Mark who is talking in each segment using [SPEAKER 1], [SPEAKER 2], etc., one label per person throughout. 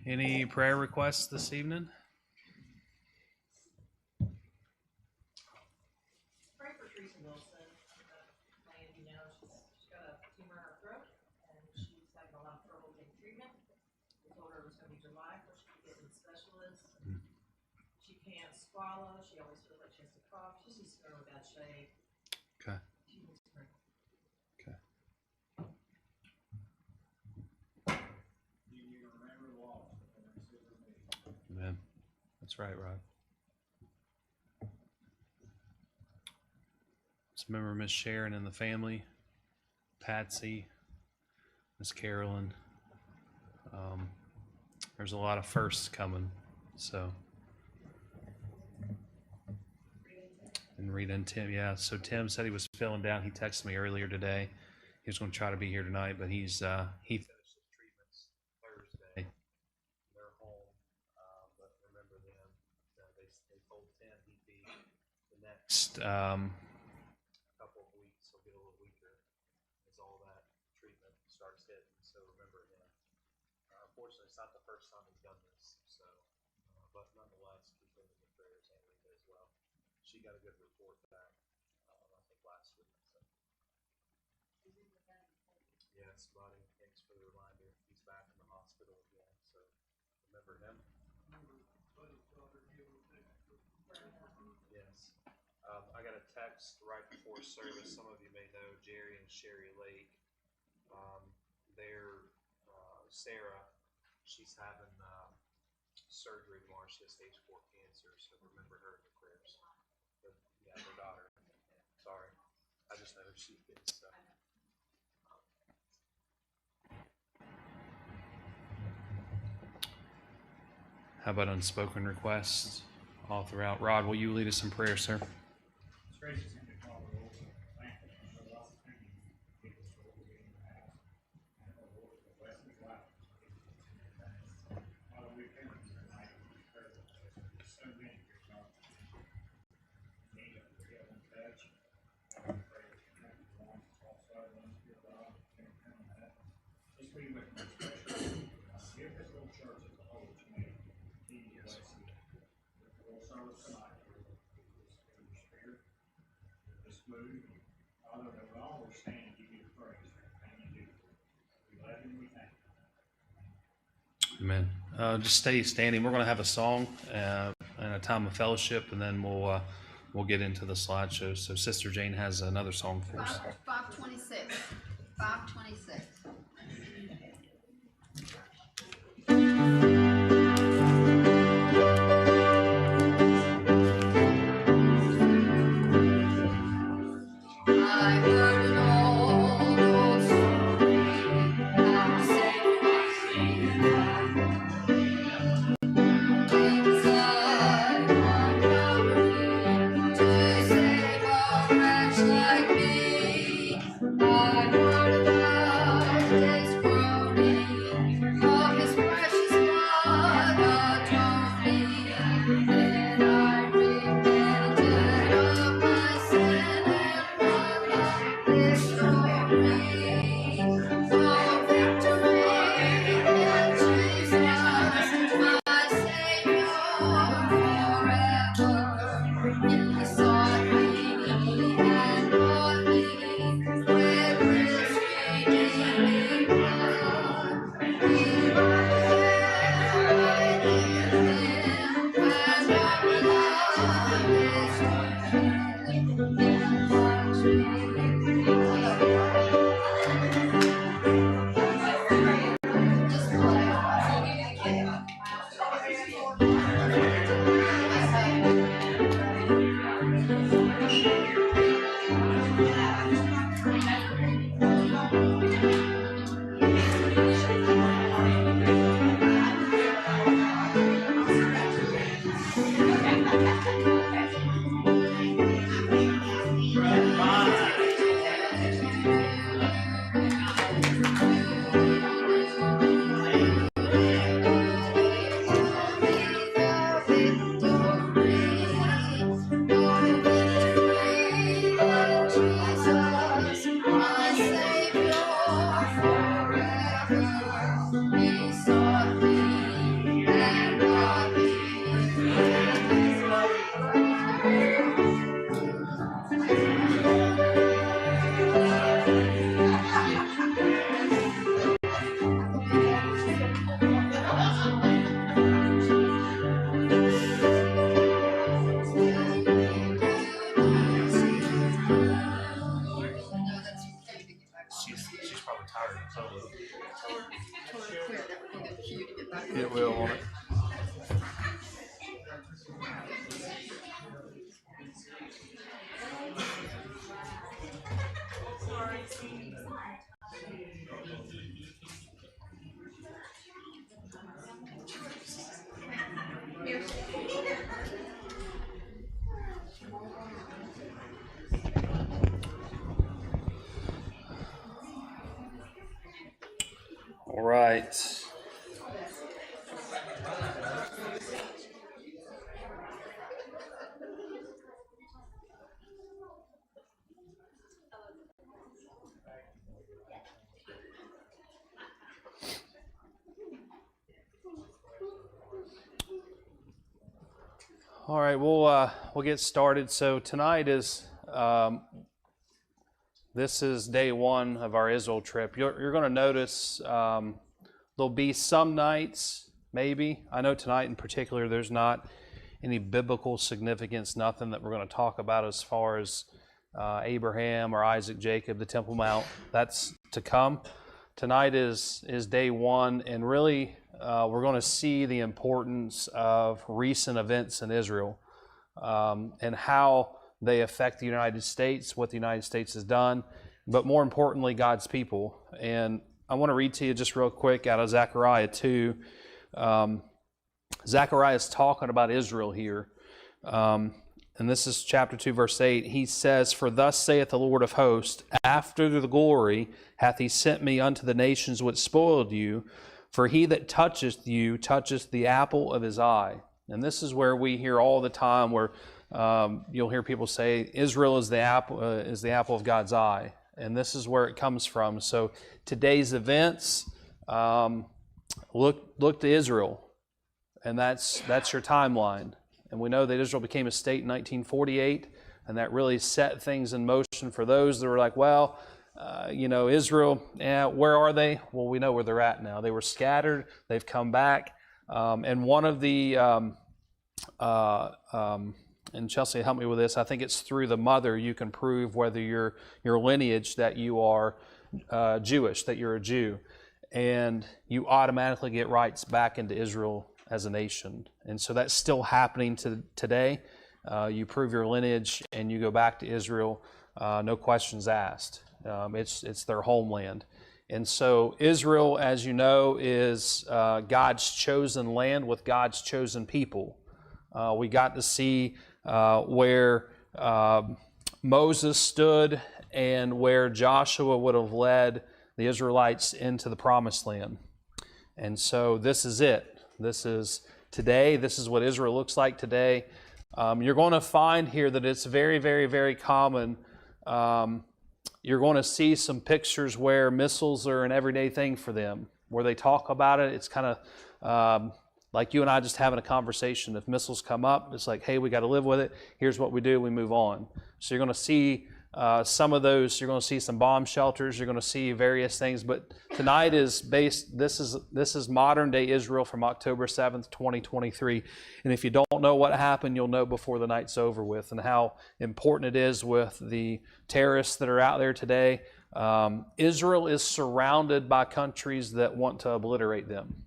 [SPEAKER 1] Any prayer requests this evening?
[SPEAKER 2] Pray for Teresa Wilson. Many of you know she's got a tumor in her throat, and she's having a lot of trouble getting treatment. We told her it was going to be July before she could get to the specialist. She can't swallow. She always feels like she has to cough. She's just in really bad shape.
[SPEAKER 1] Okay.
[SPEAKER 2] She needs prayer.
[SPEAKER 1] Okay. Amen. That's right, Rod. Let's remember Miss Sharon and the family, Patsy, Miss Carolyn. There's a lot of firsts coming, so. And Rita and Tim, yeah. So Tim said he was feeling down. He texted me earlier today. He was going to try to be here tonight, but he finished his treatments Thursday. They're home, but remember them. They told Tim he'd be the next couple of weeks. He'll get a little weaker as all that treatment starts hitting. So remember him. Unfortunately, it's not the first time he's done this. So, but nonetheless, keep him in the prayers and Rita as well. She got a good report back, I think last week. So. Yes, buddy. Thanks for the reminder. He's back in the hospital again. So remember him. Yes. I got a text right before service. Some of you may know Jerry and Sherry Lake. Sarah, she's having surgery tomorrow. She has stage 4 cancer. So remember her in your prayers. But, yeah, her daughter. Sorry. I just know who she is. So. How about unspoken requests all throughout? Rod, will you lead us in prayer, sir? Amen. Just stay standing. We're going to have a song and a time of fellowship, and then we'll get into the slideshow. So Sister Jane has another song for us.
[SPEAKER 3] 526. 526. Like me, I heard about Totally clear, that would be good cue to get back.
[SPEAKER 1] It will, won't it? All right. All right, we'll get started. So tonight is this is day one of our Israel trip. You're going to notice there'll be some nights, maybe. I know tonight in particular, there's not any biblical significance, nothing that we're going to talk about as far as Abraham or Isaac, Jacob, the Temple Mount. That's to come. Tonight is day one, and really we're going to see the importance of recent events in Israel and how they affect the United States, what the United States has done, but more importantly, God's people. And I want to read to you just real quick out of Zechariah 2. Zechariah is talking about Israel here. And this is chapter 2, verse 8. He says, "For thus saith the Lord of hosts, after the glory hath he sent me unto the nations which spoiled you, for he that toucheth you toucheth the apple of his eye." And this is where we hear all the time where you'll hear people say, Israel is the apple of God's eye. And this is where it comes from. So today's events, look to Israel. And that's your timeline. And we know that Israel became a state in 1948, and that really set things in motion for those that were like, well, Israel, where are they? Well, we know where they're at now. They were scattered. They've come back. And one of the, and Chelsea, help me with this, I think it's through the mother you can prove whether your lineage that you are Jewish, that you're a Jew. And you automatically get rights back into Israel as a nation. And so that's still happening today. You prove your lineage and you go back to Israel, no questions asked. It's their homeland. And so Israel, as you know, is God's chosen land with God's chosen people. We got to see where Moses stood and where Joshua would have led the Israelites into the promised land. And so this is it. This is today. This is what Israel looks like today. You're going to find here that it's very, very, very common. You're going to see some pictures where missiles are an everyday thing for them, where they talk about it. It's kind of like you and I just having a conversation. If missiles come up, it's like, hey, we got to live with it. Here's what we do. We move on. So you're going to see some of those. You're going to see some bomb shelters. You're going to see various things. But tonight is based. This is modern day Israel from October 7th, 2023. And if you don't know what happened, you'll know before the night's over with, and how important it is with the terrorists that are out there today. Israel is surrounded by countries that want to obliterate them.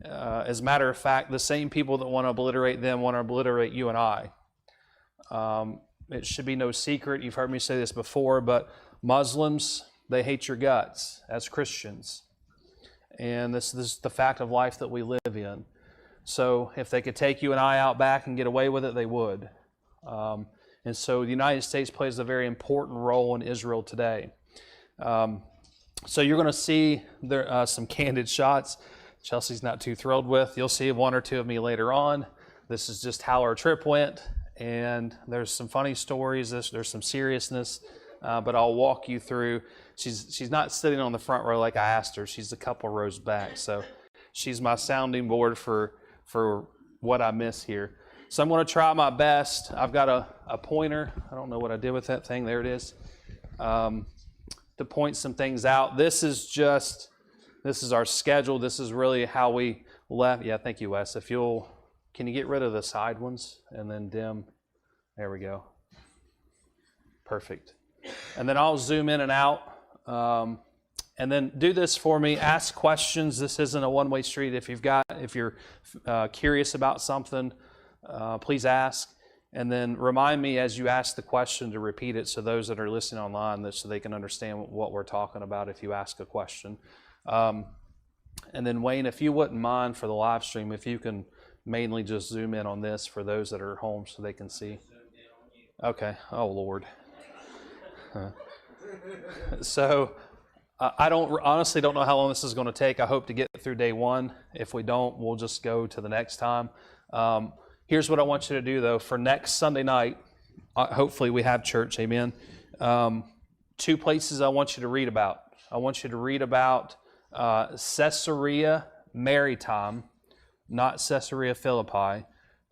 [SPEAKER 1] As a matter of fact, the same people that want to obliterate them want to obliterate you and I. It should be no secret, you've heard me say this before, but Muslims, they hate your guts as Christians. And this is the fact of life that we live in. So if they could take you and I out back and get away with it, they would. And so the United States plays a very important role in Israel today. So you're going to see there some candid shots Chelsea's not too thrilled with. You'll see one or two of me later on. This is just how our trip went. And there's some funny stories. There's some seriousness, but I'll walk you through. She's not sitting on the front row like I asked her. She's a couple rows back. So she's my sounding board for what I miss here. So I'm going to try my best. I've got a pointer. I don't know what I did with that thing. There it is. To point some things out. This is our schedule. This is really how we left. Yeah, thank you, Wes. Can you get rid of the side ones and then dim? There we go. Perfect. And then I'll zoom in and out. And then do this for me. Ask questions. This isn't a one-way street. If you're curious about something, please ask. And then remind me as you ask the question to repeat it so those that are listening online, so they can understand what we're talking about if you ask a question. And then Wayne, if you wouldn't mind for the live stream, if you can mainly just zoom in on this for those that are home so they can see. Okay. Oh, Lord. So I honestly don't know how long this is going to take. I hope to get through day one. If we don't, we'll just go to the next time. Here's what I want you to do, though. For next Sunday night, hopefully we have church, amen. 2 places I want you to read about. I want you to read about Caesarea Maritima, not Caesarea Philippi.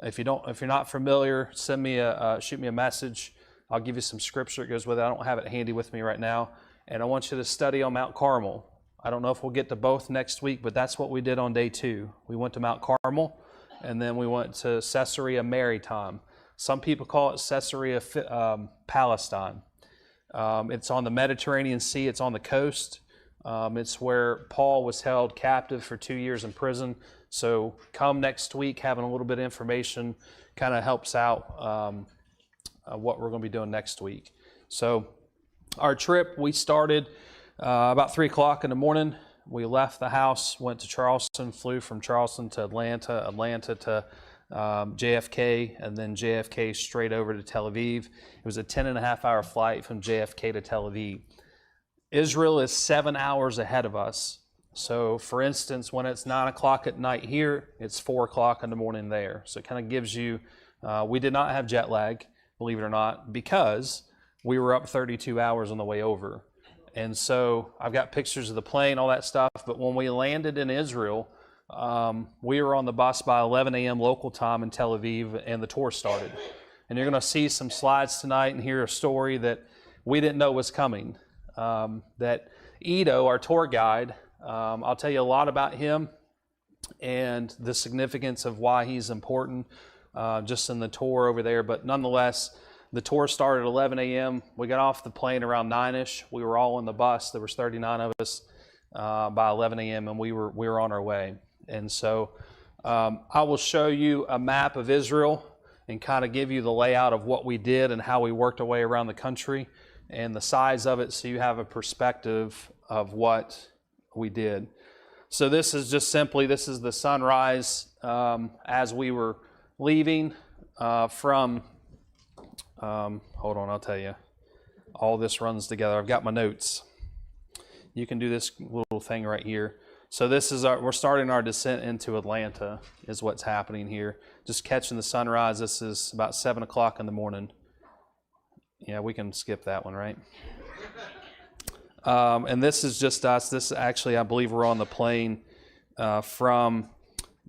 [SPEAKER 1] If you're not familiar, shoot me a message. I'll give you some scripture that goes with it. I don't have it handy with me right now. And I want you to study on Mount Carmel. I don't know if we'll get to both next week, but that's what we did on day 2. We went to Mount Carmel, and then we went to Caesarea Maritima. Some people call it Caesarea Palestine. It's on the Mediterranean Sea. It's on the coast. It's where Paul was held captive for 2 years in prison. So come next week, having a little bit of information kind of helps out what we're going to be doing next week. So our trip, we started about 3 o'clock in the morning. We left the house, went to Charleston, flew from Charleston to Atlanta to JFK, and then JFK straight over to Tel Aviv. It was a 10.5-hour flight from JFK to Tel Aviv. Israel is 7 hours ahead of us. So, for instance, when it's 9 o'clock at night here, it's 4 o'clock in the morning there. So it kind of gives you, we did not have jet lag, believe it or not, because we were up 32 hours on the way over. And so I've got pictures of the plane, all that stuff. But when we landed in Israel, we were on the bus by 11 a.m. local time in Tel Aviv, and the tour started. And you're going to see some slides tonight and hear a story that we didn't know was coming. That Edo, our tour guide, I'll tell you a lot about him and the significance of why he's important just in the tour over there. But nonetheless, the tour started at 11 a.m. We got off the plane around 9-ish. We were all on the bus. There was 39 of us by 11 a.m. and we were on our way. And so I will show you a map of Israel and kind of give you the layout of what we did and how we worked our way around the country and the size of it, so you have a perspective of what we did. So this is just simply, this is the sunrise as we were leaving from, hold on, I'll tell you. All this runs together. I've got my notes. You can do this little thing right here. So this is we're starting our descent into Atlanta is what's happening here. Just catching the sunrise. This is about 7 o'clock in the morning. Yeah, we can skip that one, right? And this is just us. This actually, I believe we're on the plane from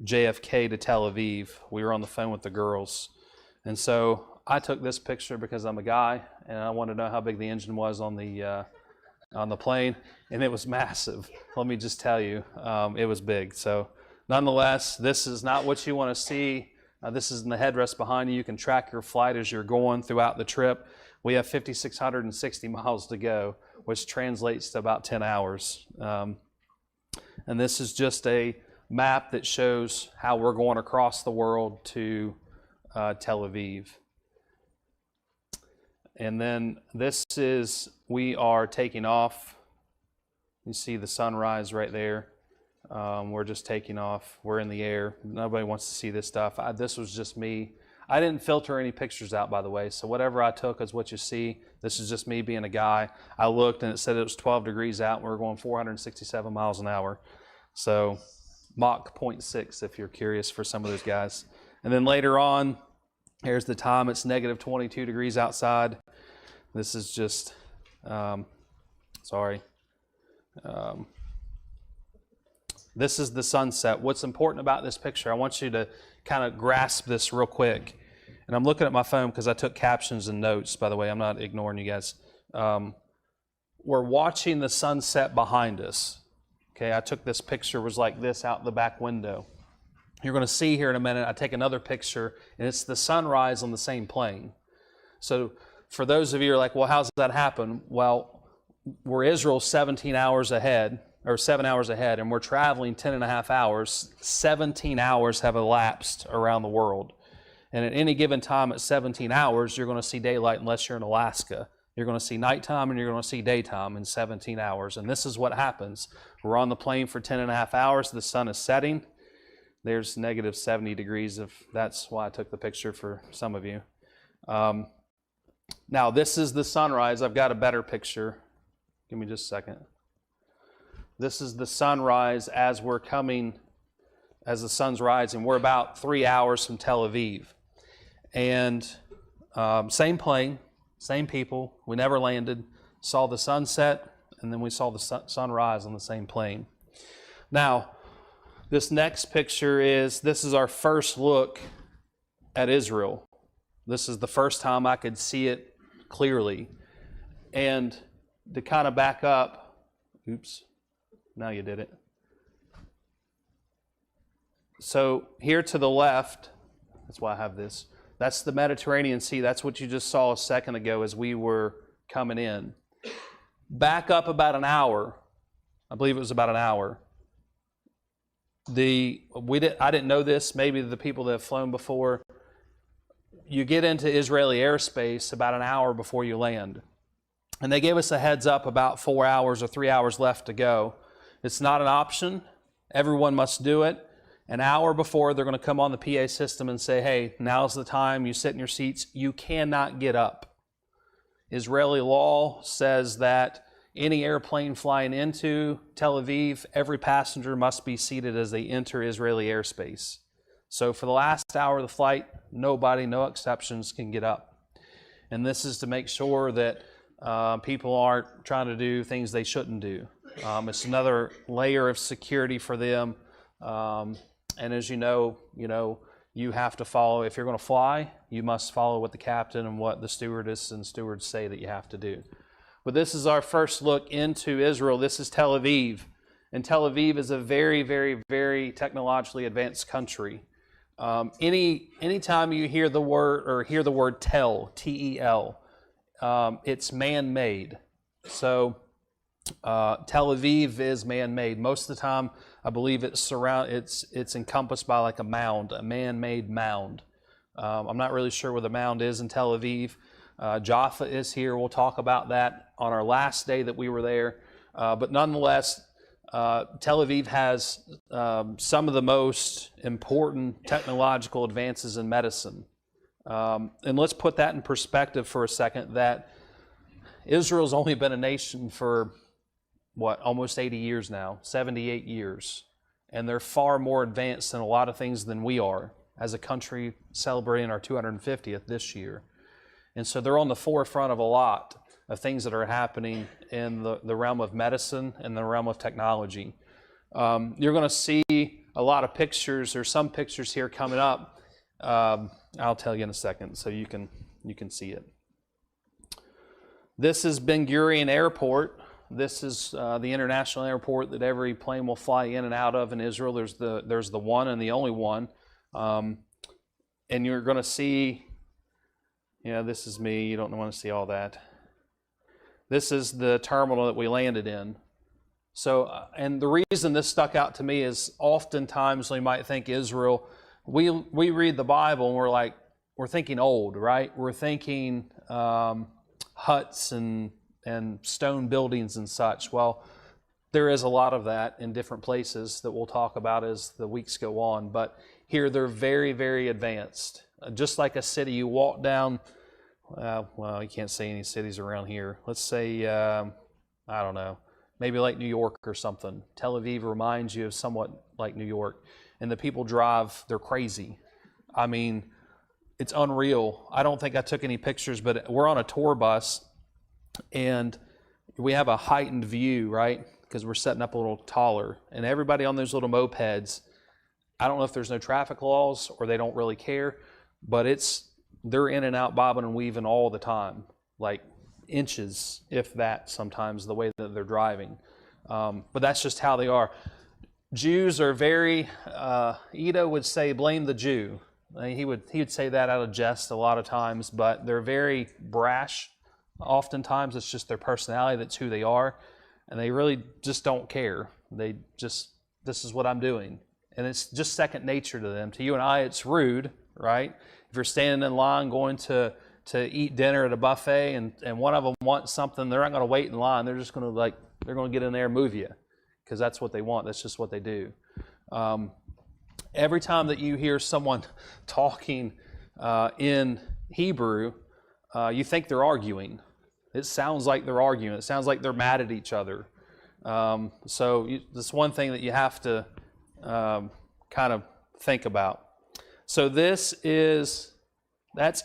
[SPEAKER 1] JFK to Tel Aviv. We were on the phone with the girls. And so I took this picture because I'm a guy, and I wanted to know how big the engine was on the plane, and it was massive. Let me just tell you, it was big. So nonetheless, this is not what you want to see. This is in the headrest behind you. You can track your flight as you're going throughout the trip. We have 5,660 miles to go, which translates to about 10 hours. And this is just a map that shows how we're going across the world to Tel Aviv. And then this is, we are taking off. You see the sunrise right there. We're just taking off. We're in the air. Nobody wants to see this stuff. This was just me. I didn't filter any pictures out, by the way, so whatever I took is what you see. This is just me being a guy. I looked and it said it was 12 degrees out and we were going 467 miles an hour. So Mach 0.6 if you're curious for some of those guys. And then later on, here's the time. It's negative 22 degrees outside. This is just, this is the sunset. What's important about this picture, I want you to kind of grasp this real quick. And I'm looking at my phone because I took captions and notes, by the way. I'm not ignoring you guys. We're watching the sunset behind us. Okay, I took this picture, it was like this out the back window. You're going to see here in a minute, I take another picture, and it's the sunrise on the same plane. So for those of you who are like, well, how does that happen? Well, where Israel's 17 hours ahead, or 7 hours ahead, and we're traveling 10 and a half hours, 17 hours have elapsed around the world. And at any given time at 17 hours, you're going to see daylight unless you're in Alaska. You're going to see nighttime and you're going to see daytime in 17 hours. And this is what happens. We're on the plane for 10 and a half hours. The sun is setting. There's negative 70 degrees. That's why I took the picture for some of you. Now, this is the sunrise. I've got a better picture. Give me just a second. This is the sunrise as we're coming, as the sun's rising. We're about 3 hours from Tel Aviv. And same plane, same people. We never landed. Saw the sunset, and then we saw the sunrise on the same plane. Now, this next picture this is our first look at Israel. This is the first time I could see it clearly. And to kind of back up, oops, now you did it. So here to the left, that's why I have this, that's the Mediterranean Sea. That's what you just saw a second ago as we were coming in. Back up about an hour, I believe it was about an hour. I didn't know this, maybe the people that have flown before, you get into Israeli airspace about an hour before you land. And they gave us a heads up about 4 hours or 3 hours left to go. It's not an option. Everyone must do it. An hour before, they're going to come on the PA system and say, hey, now's the time. You sit in your seats. You cannot get up. Israeli law says that any airplane flying into Tel Aviv, every passenger must be seated as they enter Israeli airspace. So for the last hour of the flight, nobody, no exceptions, can get up. And this is to make sure that people aren't trying to do things they shouldn't do. It's another layer of security for them. And as you know, you have to follow, if you're going to fly, you must follow what the captain and what the stewardess and stewards say that you have to do. But this is our first look into Israel. This is Tel Aviv. And Tel Aviv is a very, very, very technologically advanced country. Anytime you hear the word tel, T-E-L, it's man-made. So Tel Aviv is man-made. Most of the time, I believe it's encompassed by like a mound, a man-made mound. I'm not really sure where the mound is in Tel Aviv. Jaffa is here. We'll talk about that on our last day that we were there. But nonetheless, Tel Aviv has some of the most important technological advances in medicine. And let's put that in perspective for a second, that Israel's only been a nation for, almost 80 years now, 78 years. And they're far more advanced in a lot of things than we are as a country celebrating our 250th this year. And so they're on the forefront of a lot of things that are happening in the realm of medicine and the realm of technology. You're going to see a lot of pictures, or some pictures here coming up. I'll tell you in a second so you can see it. This is Ben Gurion Airport. This is the international airport that every plane will fly in and out of in Israel. There's the one and the only one. And you're going to see, this is me. You don't want to see all that. This is the terminal that we landed in. So, and the reason this stuck out to me is oftentimes we might think Israel, we read the Bible and we're thinking old, right? We're thinking huts and stone buildings and such. Well, there is a lot of that in different places that we'll talk about as the weeks go on. But here they're very, very advanced. Just like a city, you walk down, you can't say any cities around here. Let's say, I don't know, maybe like New York or something. Tel Aviv reminds you of somewhat like New York. And the people drive, they're crazy. I mean, it's unreal. I don't think I took any pictures, but we're on a tour bus and we have a heightened view, right? Because we're setting up a little taller. And everybody on those little mopeds, I don't know if there's no traffic laws or they don't really care, but they're in and out, bobbing and weaving all the time, like inches, if that, sometimes, the way that they're driving. But that's just how they are. Jews are very, Ida would say, blame the Jew. He would say that out of jest a lot of times, but they're very brash. Oftentimes it's just their personality, that's who they are, and they really just don't care. They just, this is what I'm doing. And it's just second nature to them. To you and I, it's rude, right? If you're standing in line going to eat dinner at a buffet and one of them wants something, they're not going to wait in line. They're just going to they're going to get in there and move you because that's what they want. That's just what they do. Every time that you hear someone talking in Hebrew, you think they're arguing. It sounds like they're arguing. It sounds like they're mad at each other. That's one thing that you have to kind of think about. So that's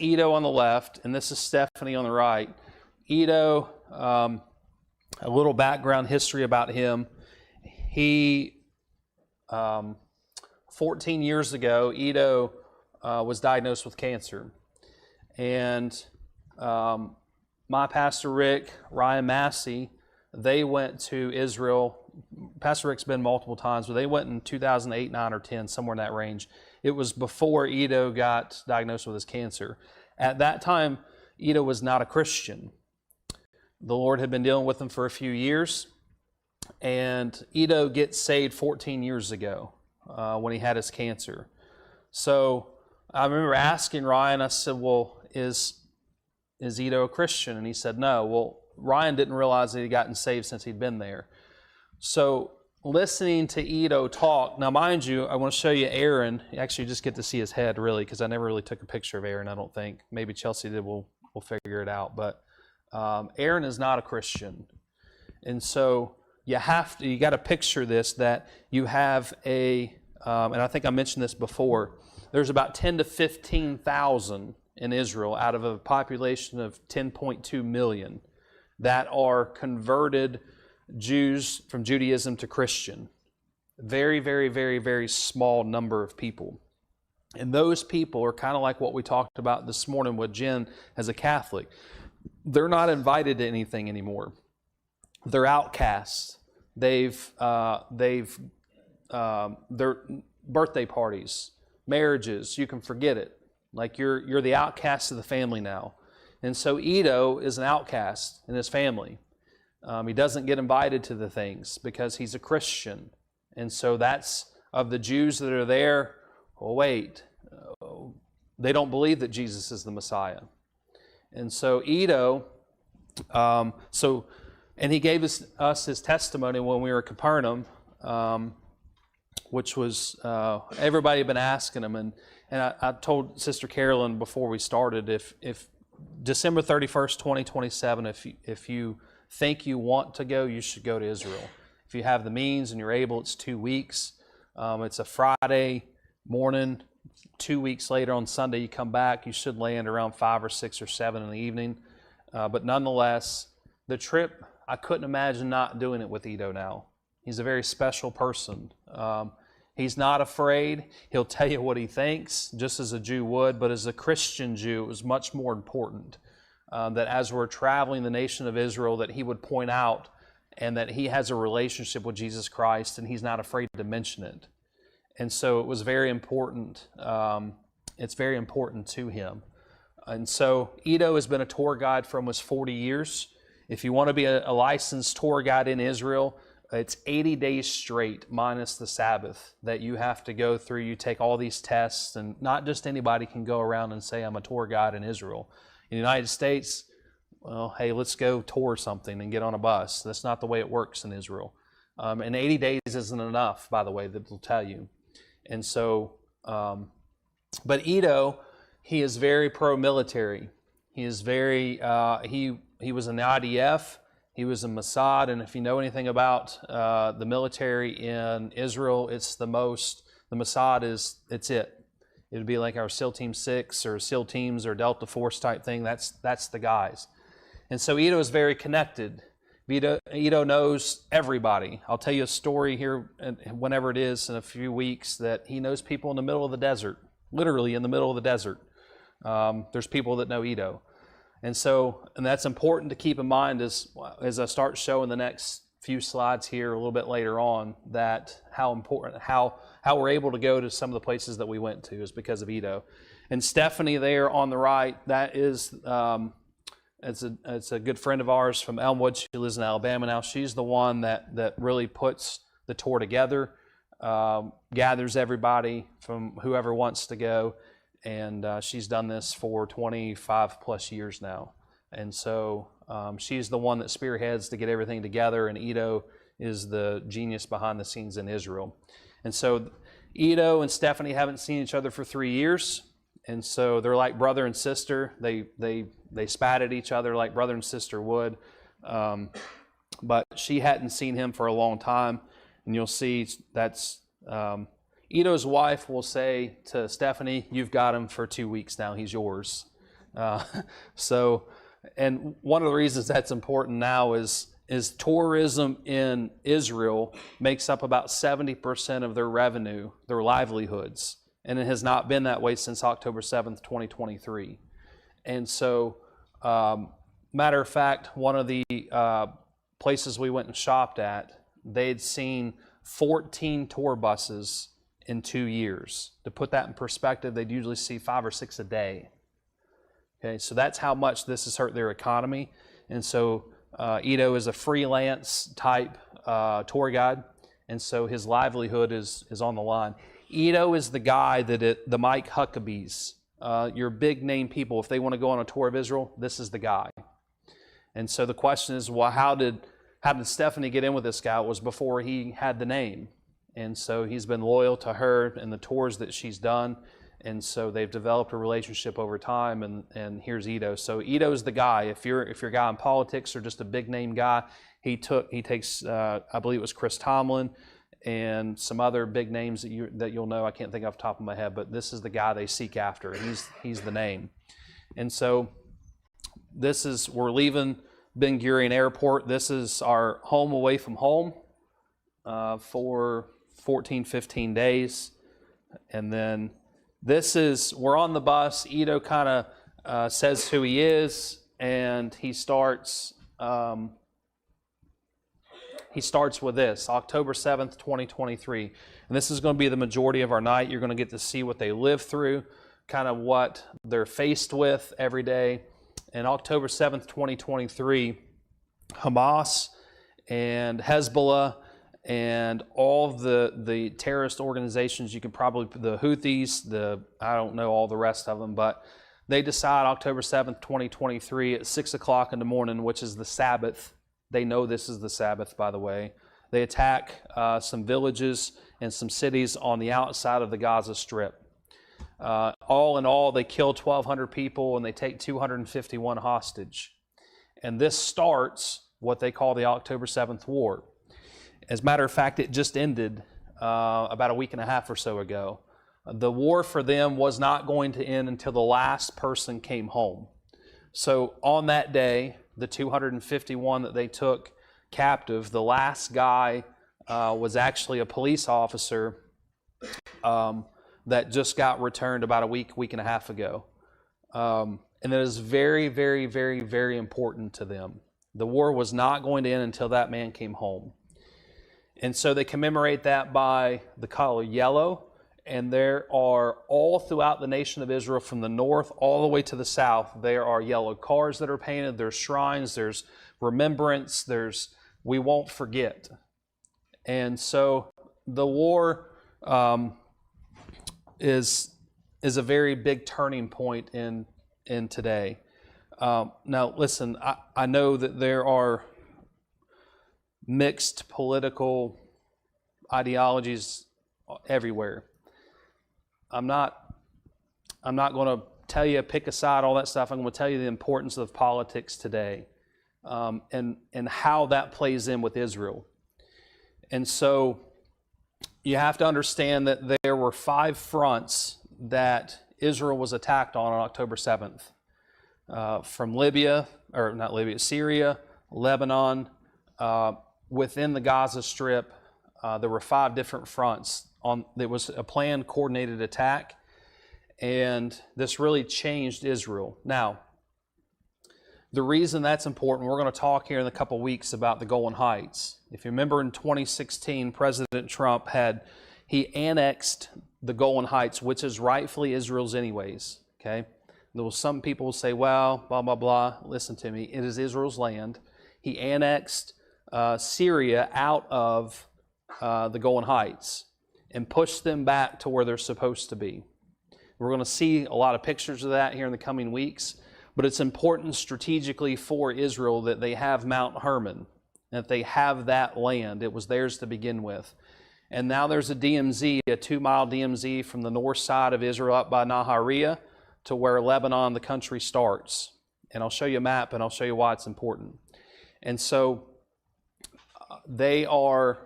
[SPEAKER 1] Edo on the left, and this is Stephanie on the right. Edo, a little background history about him. He, 14 years ago, Edo was diagnosed with cancer. And my pastor Rick, Ryan Massey, they went to Israel. Pastor Rick's been multiple times, but they went in 2008, 9, or 10, somewhere in that range. It was before Edo got diagnosed with his cancer. At that time, Edo was not a Christian. The Lord had been dealing with him for a few years, and Edo gets saved 14 years ago when he had his cancer. So I remember asking Ryan, I said, well, is Edo a Christian? And he said, no. Well, Ryan didn't realize that he'd gotten saved since he'd been there. So listening to Edo talk, now mind you, I want to show you Aaron. You actually just get to see his head, really, because I never really took a picture of Aaron, I don't think. Maybe Chelsea did, we'll figure it out. But Aaron is not a Christian. And so you got to picture this, that you have and I think I mentioned this before, there's about 10 to 15,000 in Israel out of a population of 10.2 million that are converted Jews from Judaism to Christian. Very, very, very, very small number of people. And those people are kind of like what we talked about this morning with Jen as a Catholic. They're not invited to anything anymore. They're outcasts. Their birthday parties, marriages, you can forget it. Like you're the outcast of the family now. And so Edo is an outcast in his family. He doesn't get invited to the things because he's a Christian. And so that's, of the Jews that are there, they don't believe that Jesus is the Messiah. And so Edo, and he gave us his testimony when we were at Capernaum, which was, everybody had been asking him. And I told Sister Carolyn before we started, if December 31st, 2027, if you think you want to go, you should go to Israel. If you have the means and you're able, it's 2 weeks. It's a Friday morning. 2 weeks later on Sunday, you come back. You should land around 5 or 6 or 7 in the evening. But nonetheless, the trip, I couldn't imagine not doing it with Edo now. He's a very special person. He's not afraid. He'll tell you what he thinks, just as a Jew would. But as a Christian Jew, it was much more important that as we're traveling the nation of Israel, that he would point out and that he has a relationship with Jesus Christ, and he's not afraid to mention it. And so it was very important. It's very important to him. And so Edo has been a tour guide for almost 40 years. If you want to be a licensed tour guide in Israel, it's 80 days straight minus the Sabbath that you have to go through. You take all these tests, and not just anybody can go around and say, I'm a tour guide in Israel. In the United States, well, hey, let's go tour something and get on a bus. That's not the way it works in Israel. And 80 days isn't enough, by the way, that they'll tell you. And so, but Edo, he is very pro-military. He is very, he was in the IDF. He was in Mossad, and if you know anything about the military in Israel, the Mossad it's it. It would be like our SEAL Team 6 or SEAL Teams or Delta Force type thing. That's the guys. And so Edo is very connected. Edo knows everybody. I'll tell you a story here, whenever it is, in a few weeks, that he knows people in the middle of the desert, literally in the middle of the desert. There's people that know Edo. And that's important to keep in mind as I start showing the next few slides here a little bit later on, that how important, how we're able to go to some of the places that we went to is because of Edo. And Stephanie there on the right, that is it's a good friend of ours from Elmwood. She lives in Alabama now. She's the one that really puts the tour together, gathers everybody from whoever wants to go, and she's done this for 25 plus years now. And so she's the one that spearheads to get everything together, and Ido is the genius behind the scenes in Israel. And so Ido and Stephanie haven't seen each other for 3 years, and so they're like brother and sister. They spat at each other like brother and sister would, but she hadn't seen him for a long time, and you'll see that's Ido's wife will say to Stephanie, "You've got him for 2 weeks now. He's yours." And one of the reasons that's important now is tourism in Israel makes up about 70% of their revenue, their livelihoods. And it has not been that way since October 7th, 2023. And so, matter of fact, one of the places we went and shopped at, they'd seen 14 tour buses in 2 years. To put that in perspective, they'd usually see 5 or 6 a day. Okay, so that's how much this has hurt their economy. And so Ido is a freelance type tour guide, and so his livelihood is on the line. Ido is the guy the Mike Huckabees, your big name people, if they want to go on a tour of Israel, this is the guy. And so the question is, well, how did Stephanie get in with this guy? It was before he had the name. And so he's been loyal to her and the tours that she's done. And so they've developed a relationship over time, and here's Ido. So Ido's the guy. If you're a guy in politics or just a big name guy, he takes I believe it was Chris Tomlin and some other big names that you'll know. I can't think off the top of my head, but this is the guy they seek after. He's the name. And so we're leaving Ben Gurion Airport. This is our home away from home for 14, 15 days, and then we're on the bus. Ido kind of says who he is, and he starts with this, October 7th, 2023. And this is going to be the majority of our night. You're going to get to see what they live through, kind of what they're faced with every day. And October 7th, 2023, Hamas and Hezbollah and all the terrorist organizations, you could probably, the Houthis, I don't know all the rest of them, but they decide October 7th, 2023 at 6 o'clock in the morning, which is the Sabbath. They know this is the Sabbath, by the way. They attack some villages and some cities on the outside of the Gaza Strip. All in all, they kill 1,200 people and they take 251 hostage. And this starts what they call the October 7th War. As a matter of fact, it just ended about a week and a half or so ago. The war for them was not going to end until the last person came home. So on that day, the 251 that they took captive, the last guy was actually a police officer that just got returned about a week and a half ago. And it is very, very, very, very important to them. The war was not going to end until that man came home. And so they commemorate that by the color yellow. And there are, all throughout the nation of Israel, from the north all the way to the south, there are yellow cars that are painted, there's shrines, there's remembrance, there's we won't forget. And so the war is a very big turning point in today. Now listen, I know that there are mixed political ideologies everywhere. I'm not going to tell you pick a side, all that stuff. I'm going to tell you the importance of politics today, and how that plays in with Israel. And so you have to understand that there were 5 fronts that Israel was attacked on October 7th. From Syria, Lebanon, within the Gaza Strip, there were 5 different fronts. It was a planned, coordinated attack, and this really changed Israel. Now, the reason that's important, we're going to talk here in a couple weeks about the Golan Heights. If you remember, in 2016, President Trump he annexed the Golan Heights, which is rightfully Israel's anyways. Okay, There was some people say, well, blah, blah, blah. Listen to me. It is Israel's land. He annexed Syria out of the Golan Heights and pushed them back to where they're supposed to be. We're going to see a lot of pictures of that here in the coming weeks, but it's important strategically for Israel that they have Mount Hermon, that they have that land. It was theirs to begin with. And now there's a DMZ, a 2-mile DMZ from the north side of Israel up by Nahariya to where Lebanon, the country, starts. And I'll show you a map and I'll show you why it's important. And so they are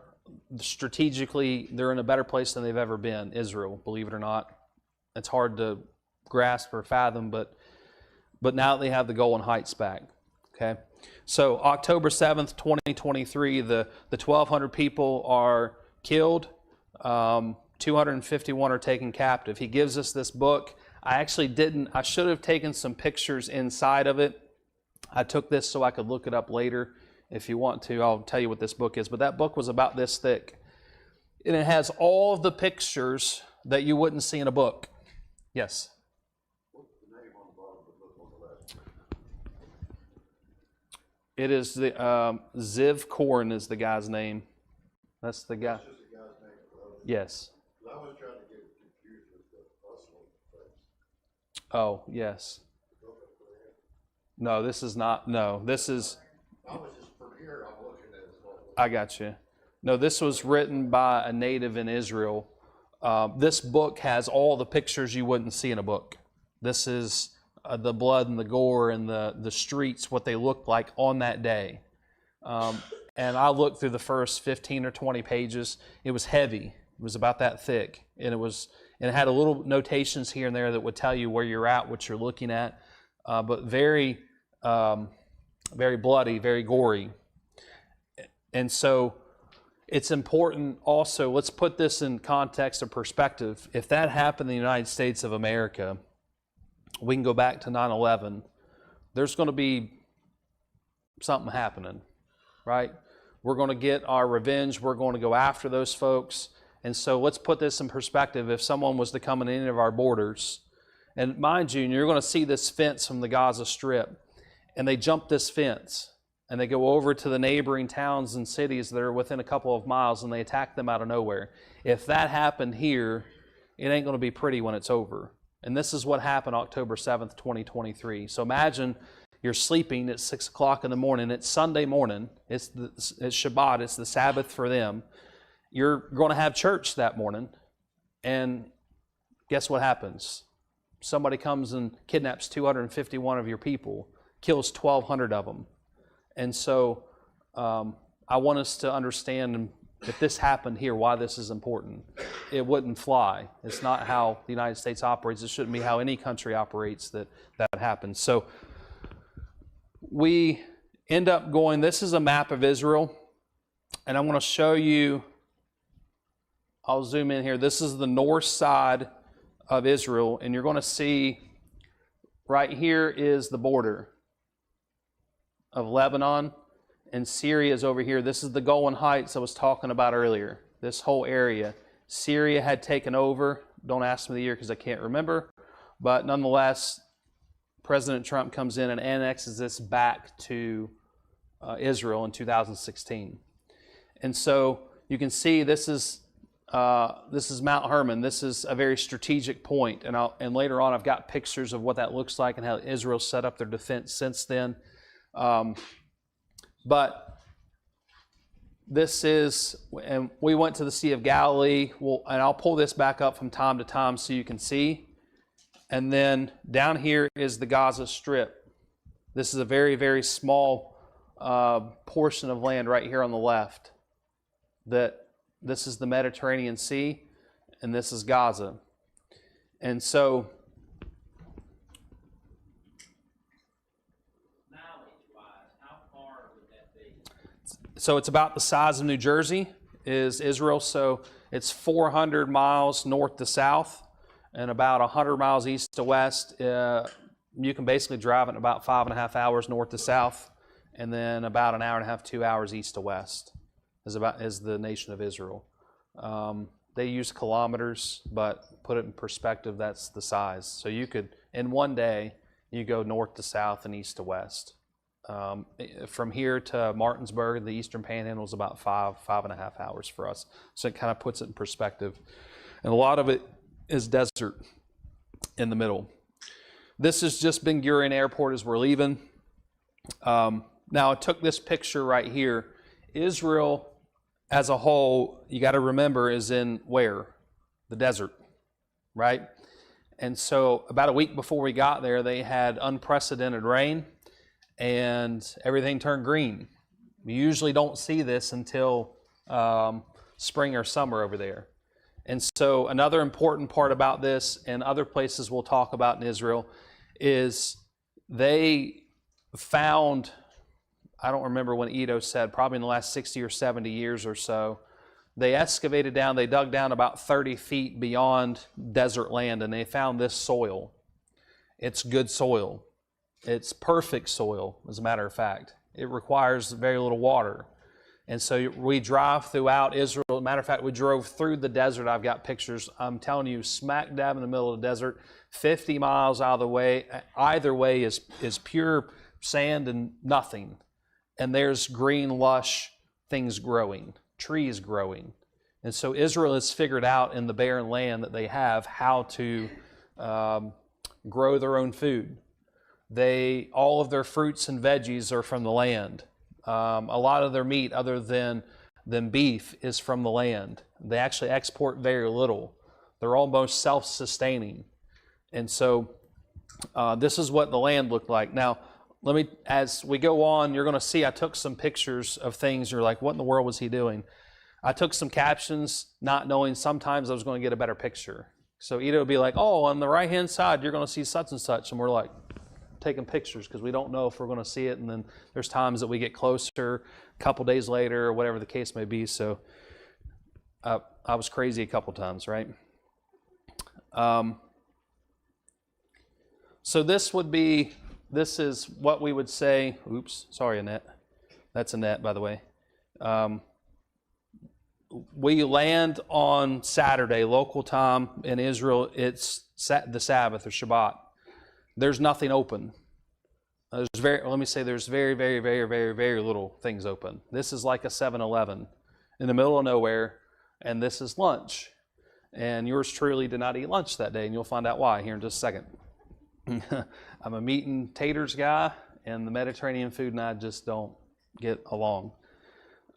[SPEAKER 1] strategically, they're in a better place than they've ever been, Israel, believe it or not. It's hard to grasp or fathom, but now they have the Golan Heights back. Okay, so October 7th, 2023, the 1,200 people are killed. 251 are taken captive. He gives us this book. I should have taken some pictures inside of it. I took this so I could look it up later. If you want to, I'll tell you what this book is. But that book was about this thick. And it has all of the pictures that you wouldn't see in a book. Yes?
[SPEAKER 4] What's the name on the bottom of the book on the left?
[SPEAKER 1] It is the Ziv Koren is the guy's name. That's the guy.
[SPEAKER 4] That's just the guy's name.
[SPEAKER 1] Yes.
[SPEAKER 4] I was trying to get it confused with the Muslim place.
[SPEAKER 1] Oh, yes. No, this is not. No, this is.
[SPEAKER 4] I was just from here, I'm looking at it.
[SPEAKER 1] I got you. No, this was written by a native in Israel. This book has all the pictures you wouldn't see in a book. This is the blood and the gore and the streets, what they looked like on that day. And I looked through the first 15 or 20 pages. It was heavy. It was about that thick. And it had a little notations here and there that would tell you where you're at, what you're looking at. But very, very bloody, very gory. And so it's important also, let's put this in context or perspective. If that happened in the United States of America, we can go back to 9/11. There's going to be something happening, right? We're going to get our revenge. We're going to go after those folks. And so let's put this in perspective. If someone was to come in any of our borders, and mind you, you're going to see this fence from the Gaza Strip, and they jump this fence, and they go over to the neighboring towns and cities that are within a couple of miles, and they attack them out of nowhere. If that happened here, it ain't going to be pretty when it's over. And this is what happened October 7th, 2023. So imagine you're sleeping at 6 o'clock in the morning. It's Sunday morning. It's Shabbat. It's the Sabbath for them. You're going to have church that morning. And guess what happens? Somebody comes and kidnaps 251 of your people, kills 1,200 of them. And so I want us to understand, if this happened here, why this is important. It wouldn't fly. It's not how the United States operates. It shouldn't be how any country operates that happens. So we end up going, this is a map of Israel. And I'm going to show you, I'll zoom in here. This is the north side of Israel. And you're going to see right here is the border of Lebanon, and Syria is over here. This is the Golan Heights I was talking about earlier. This whole area. Syria had taken over. Don't ask me the year because I can't remember. But nonetheless, President Trump comes in and annexes this back to Israel in 2016. And so you can see this is Mount Hermon. This is a very strategic point. And later on I've got pictures of what that looks like and how Israel set up their defense since then. But this is, and we went to the Sea of Galilee, and I'll pull this back up from time to time so you can see. And then down here is the Gaza Strip. This is a very, very small portion of land right here on the left. This is the Mediterranean Sea, and this is Gaza. And so So it's about the size of New Jersey is Israel. So it's 400 miles north to south and about 100 miles east to west. You can basically drive it in about 5.5 hours north to south, and then about an hour and a half, 2 hours east to west is the nation of Israel. they use kilometers, but put it in perspective, that's the size. So you could, in one day, you go north to south and east to west. From here to Martinsburg, the Eastern Panhandle is about 5.5 hours for us. So it kind of puts it in perspective. And a lot of it is desert in the middle. This is just Ben Gurion Airport as we're leaving. Now I took this picture right here. Israel as a whole, you got to remember, is in where? The desert, right? And so about a week before we got there, they had unprecedented rain and everything turned green. We usually don't see this until spring or summer over there. And so another important part about this, and other places we'll talk about in Israel, is they found, I don't remember when Edo said, probably in the last 60 or 70 years or so, they excavated down, they dug down about 30 feet beyond desert land, and they found this soil. It's good soil. It's perfect soil, as a matter of fact. It requires very little water. And so we drive throughout Israel. As a matter of fact, we drove through the desert. I've got pictures. I'm telling you, smack dab in the middle of the desert, 50 miles out of the way. Either way is pure sand and nothing. And there's green, lush things growing, trees growing. And so Israel has figured out in the barren land that they have how to grow their own food. All of their fruits and veggies are from the land. A lot of their meat, other than beef, is from the land. They actually export very little. They're almost self-sustaining. And so this is what the land looked like. Now, as we go on, you're going to see I took some pictures of things. You're like, what in the world was he doing? I took some captions, not knowing sometimes I was going to get a better picture. So Edo would be like, oh, on the right-hand side, you're going to see such and such. And we're like, taking pictures because we don't know if we're going to see it. And then there's times that we get closer a couple days later or whatever the case may be. So I was crazy a couple times, right? So this is what we would say. Oops, sorry, Annette. That's Annette, by the way. We land on Saturday, local time in Israel. It's the Sabbath or Shabbat. There's nothing open. There's very very, very, very, very little things open. This is like a 7-Eleven in the middle of nowhere, and this is lunch. And yours truly did not eat lunch that day, and you'll find out why here in just a second. I'm a meat and taters guy, and the Mediterranean food and I just don't get along.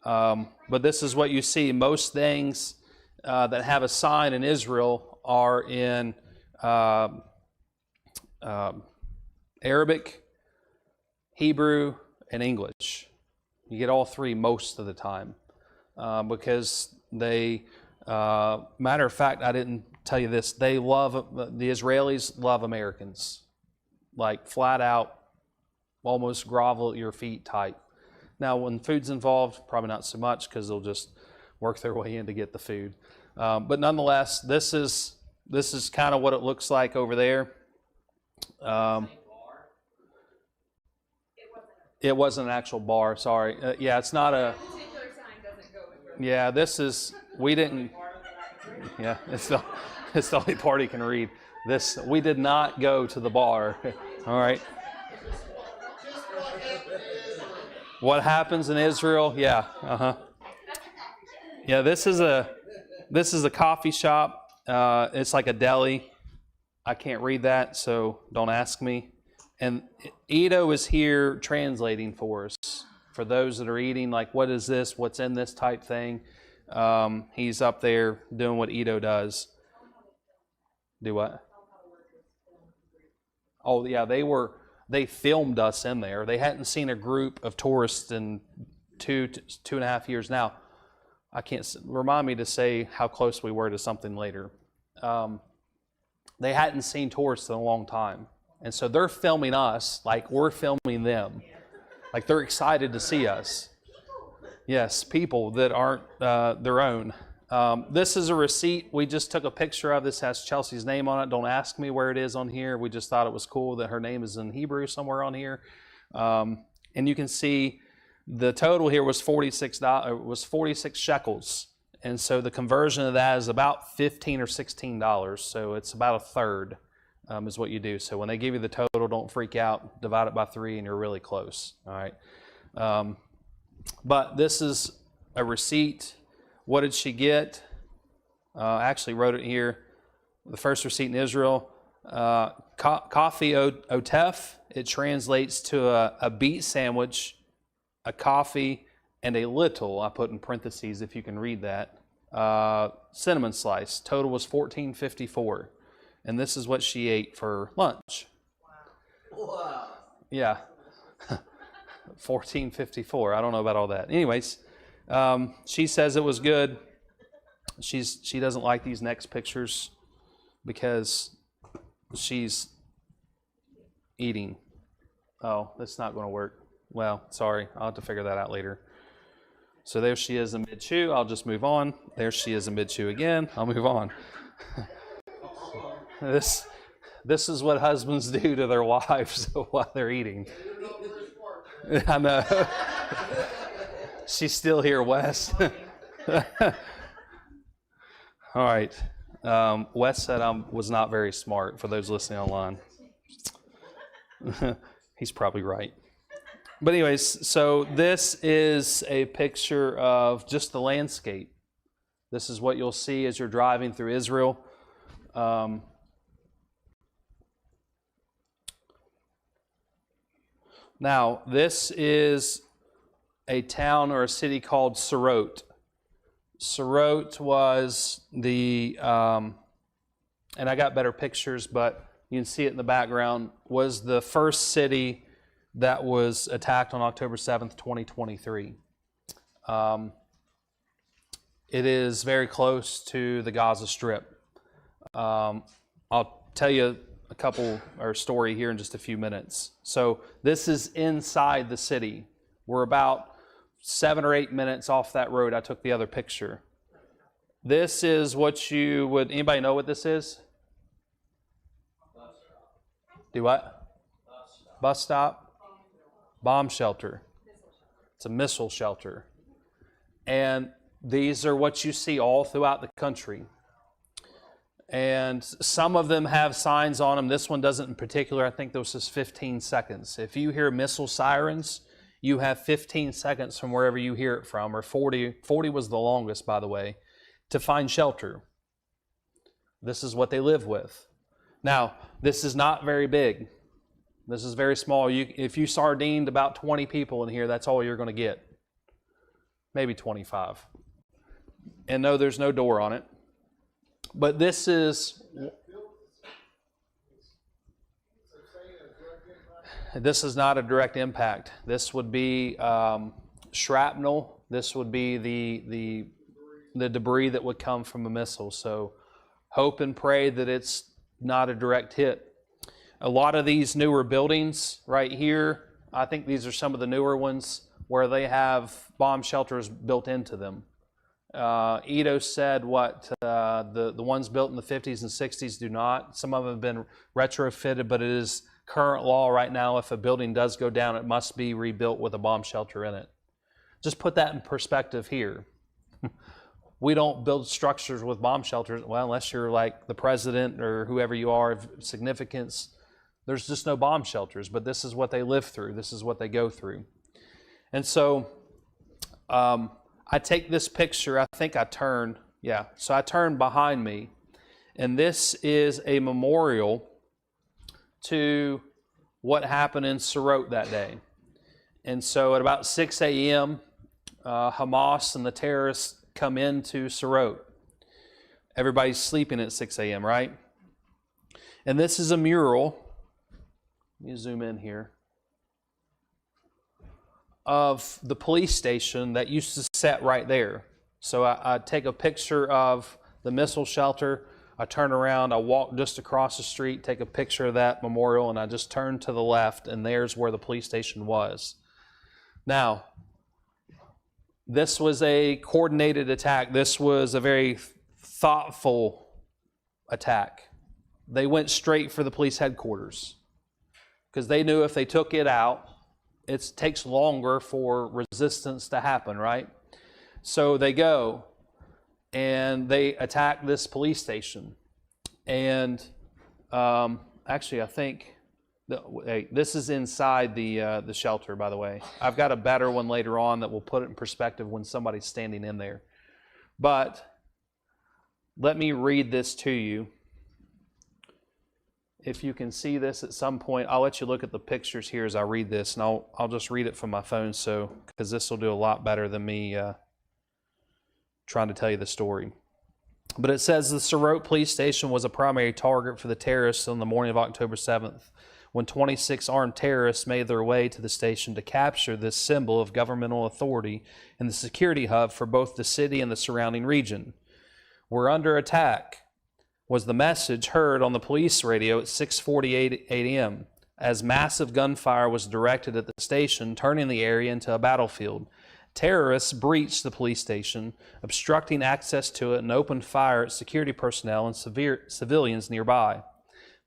[SPEAKER 1] But this is what you see. Most things that have a sign in Israel are in Arabic, Hebrew, and English. You get all three most of the time because they, matter of fact, I didn't tell you this, the Israelis love Americans, like flat out, almost grovel at your feet type. Now, when food's involved, probably not so much because they'll just work their way in to get the food. But nonetheless, this is kind of what it looks like over there. It wasn't an actual bar, sorry. Yeah, it's not a...
[SPEAKER 3] particular sign doesn't go with it.
[SPEAKER 1] Yeah, we didn't... Yeah, it's the only part he can read. We did not go to the bar. All right. What happens in Israel? Yeah, Yeah, this is a coffee shop. It's like a deli. I can't read that, so don't ask me. And Edo is here translating for us. For those that are eating, like, what is this? What's in this type thing? He's up there doing what Edo does. Do what? Oh, yeah, they filmed us in there. They hadn't seen a group of tourists in 2.5 years. Now, I can't remind me to say how close we were to something later. They hadn't seen tourists in a long time. And so they're filming us like we're filming them. Like they're excited to see us. Yes, people that aren't their own. This is a receipt we just took a picture of. This has Chelsea's name on it. Don't ask me where it is on here. We just thought it was cool that her name is in Hebrew somewhere on here. And you can see the total here was 46 shekels. And so the conversion of that is about $15 or $16. So it's about a third is what you do. So when they give you the total, don't freak out. Divide it by 3 and you're really close. All right. But this is a receipt. What did she get? I actually wrote it here. The first receipt in Israel. Coffee otef. It translates to a beet sandwich, a coffee, and a little, I put in parentheses if you can read that, cinnamon slice. Total was $14.54. And this is what she ate for lunch.
[SPEAKER 4] Wow.
[SPEAKER 1] Yeah. $14.54. I don't know about all that. Anyways, she says it was good. She doesn't like these next pictures because she's eating. Oh, that's not going to work. Well, sorry. I'll have to figure that out later. So there she is in mid-chew. I'll just move on. There she is in mid-chew again. I'll move on. This is what husbands do to their wives while they're eating. I know. She's still here, Wes. All right. Wes said I was not very smart, for those listening online. He's probably right. But anyways, so this is a picture of just the landscape. This is what you'll see as you're driving through Israel. Now, this is a town or a city called Sderot. Sderot was the, and I got better pictures, but you can see it in the background, was the first city that was attacked on October 7th, 2023. It is very close to the Gaza Strip. I'll tell you a couple or story here in just a few minutes. So this is inside the city. We're about 7 or 8 minutes off that road. I took the other picture. This is what you would, anybody know what this is? Do what? Bus stop? Bomb shelter. It's a missile shelter. And these are what you see all throughout the country. And some of them have signs on them. This one doesn't in particular. I think this is 15 seconds. If you hear missile sirens, you have 15 seconds from wherever you hear it from, or 40 was the longest, by the way, to find shelter. This is what they live with. Now, this is not very big. This is very small. If you sardined about 20 people in here, that's all you're going to get. Maybe 25. And no, there's no door on it. But this is not a direct impact. This would be shrapnel. This would be the debris that would come from a missile. So hope and pray that it's not a direct hit. A lot of these newer buildings right here, I think these are some of the newer ones where they have bomb shelters built into them. Edo said the ones built in the 50s and 60s do not. Some of them have been retrofitted, but it is current law right now. If a building does go down, it must be rebuilt with a bomb shelter in it. Just put that in perspective here. We don't build structures with bomb shelters. Well, unless you're like the president or whoever you are of significance, there's just no bomb shelters. But this is what they live through. This is what they go through. And so I take this picture. I think I turned. Yeah. So I turned behind me. And this is a memorial to what happened in Sderot that day. And so at about 6 a.m., Hamas and the terrorists come into Sderot. Everybody's sleeping at 6 a.m., right? And this is a mural. Let me zoom in here. Of the police station that used to sit right there. So I take a picture of the missile shelter. I turn around, I walk just across the street, take a picture of that memorial, and I just turn to the left, and there's where the police station was. Now, this was a coordinated attack. This was a very thoughtful attack. They went straight for the police headquarters because they knew if they took it out, it takes longer for resistance to happen, right? So they go. and they attacked this police station. And actually, I think this is inside the shelter, by the way. I've got a better one later on that will put it in perspective when somebody's standing in there. But let me read this to you. If you can see this at some point, I'll let you look at the pictures here as I read this, and I'll just read it from my phone, because this will do a lot better than me trying to tell you the story. But it says the Sorot police station was a primary target for the terrorists on the morning of October 7th, when 26 armed terrorists made their way to the station to capture this symbol of governmental authority and the security hub for both the city and the surrounding region. We're under attack, was the message heard on the police radio at 6:48 a.m. as massive gunfire was directed at the station, turning the area into a battlefield. Terrorists breached the police station, obstructing access to it, and opened fire at security personnel and civilians nearby.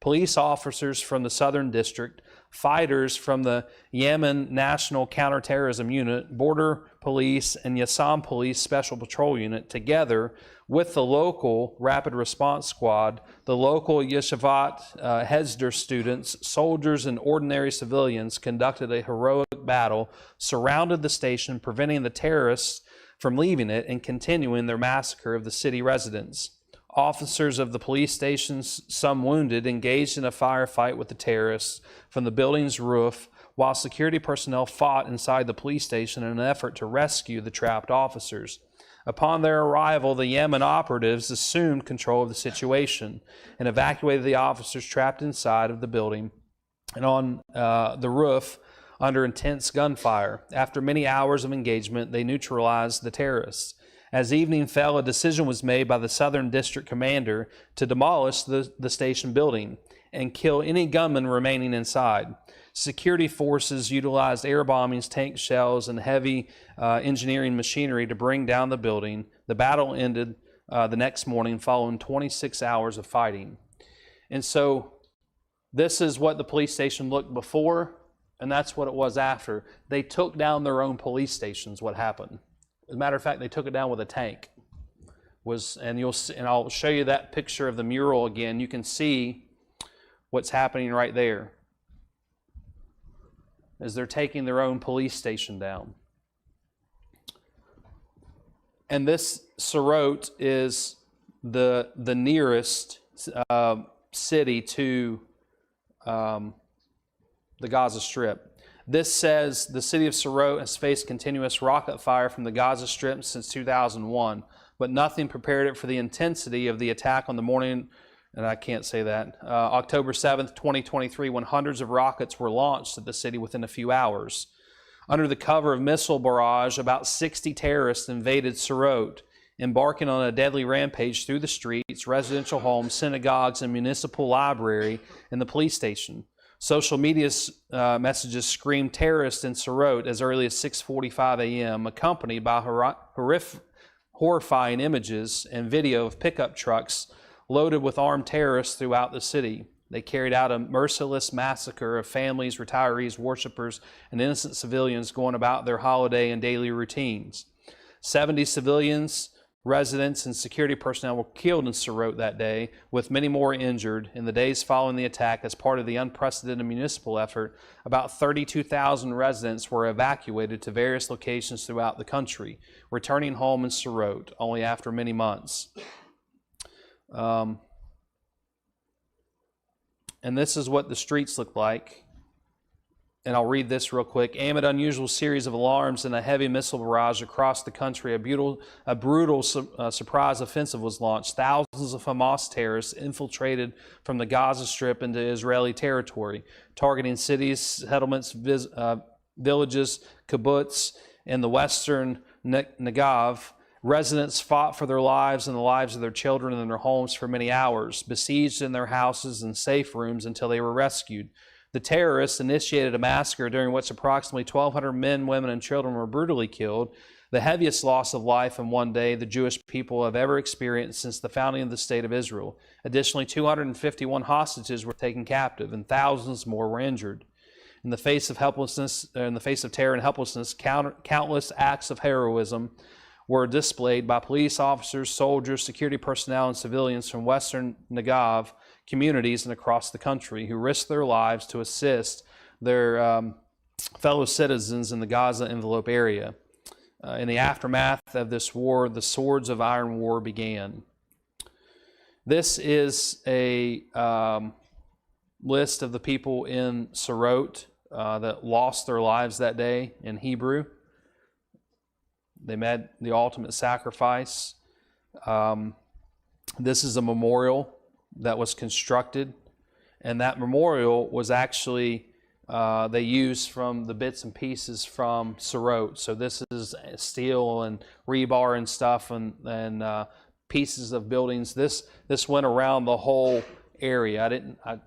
[SPEAKER 1] Police officers from the Southern District, fighters from the Yemen National Counterterrorism Unit, Border Police, and Yassam Police Special Patrol Unit, together with the local Rapid Response Squad, the local Yeshivat Hesder students, soldiers, and ordinary civilians, conducted a heroic battle, surrounded the station, preventing the terrorists from leaving it and continuing their massacre of the city residents. Officers of the police stations, some wounded, engaged in a firefight with the terrorists from the building's roof, while security personnel fought inside the police station in an effort to rescue the trapped officers. Upon their arrival, the Yemen operatives assumed control of the situation and evacuated the officers trapped inside of the building and on the roof under intense gunfire. After many hours of engagement, they neutralized the terrorists. As evening fell, a decision was made by the Southern District Commander to demolish the station building and kill any gunmen remaining inside. Security forces utilized air bombings, tank shells, and heavy engineering machinery to bring down the building. The battle ended the next morning following 26 hours of fighting. And so this is what the police station looked before, and that's what it was after. They took down their own police stations, what happened. As a matter of fact, they took it down with a tank. And I'll show you that picture of the mural again. You can see what's happening right there as they're taking their own police station down. And this Sorot is the nearest city to the Gaza Strip. This says the city of Sorot has faced continuous rocket fire from the Gaza Strip since 2001, but nothing prepared it for the intensity of the attack on the morning, and I can't say that, October 7th, 2023, when hundreds of rockets were launched at the city within a few hours. Under the cover of missile barrage, about 60 terrorists invaded Sorot, embarking on a deadly rampage through the streets, residential homes, synagogues, and municipal library and the police station. Social media messages screamed terrorists in Sorot as early as 6:45 a.m., accompanied by horrifying images and video of pickup trucks loaded with armed terrorists throughout the city. They carried out a merciless massacre of families, retirees, worshipers, and innocent civilians going about their holiday and daily routines. 70 civilians, residents, and security personnel were killed in Sorot that day, with many more injured. In the days following the attack, as part of the unprecedented municipal effort, about 32,000 residents were evacuated to various locations throughout the country, returning home in Sorot only after many months. And this is what the streets look like. And I'll read this real quick. Amid unusual series of alarms and a heavy missile barrage across the country, a brutal surprise offensive was launched. Thousands of Hamas terrorists infiltrated from the Gaza Strip into Israeli territory, targeting cities, settlements, villages, kibbutz, in the western Negev. Residents fought for their lives and the lives of their children and their homes for many hours, besieged in their houses and safe rooms until they were rescued. The terrorists initiated a massacre during which approximately 1,200 men, women, and children were brutally killed, the heaviest loss of life in one day the Jewish people have ever experienced since the founding of the State of Israel. Additionally, 251 hostages were taken captive, and thousands more were injured. In the face of terror and helplessness, countless acts of heroism were displayed by police officers, soldiers, security personnel, and civilians from Western Negev communities and across the country who risked their lives to assist their fellow citizens in the Gaza envelope area. In the aftermath of this war, the Swords of Iron War began. This is a list of the people in Sderot that lost their lives that day in Hebrew. They made the ultimate sacrifice. This is a memorial that was constructed, and that memorial was actually they used from the bits and pieces from Sderot. So this is steel and rebar and stuff, and pieces of buildings. This went around the whole area. I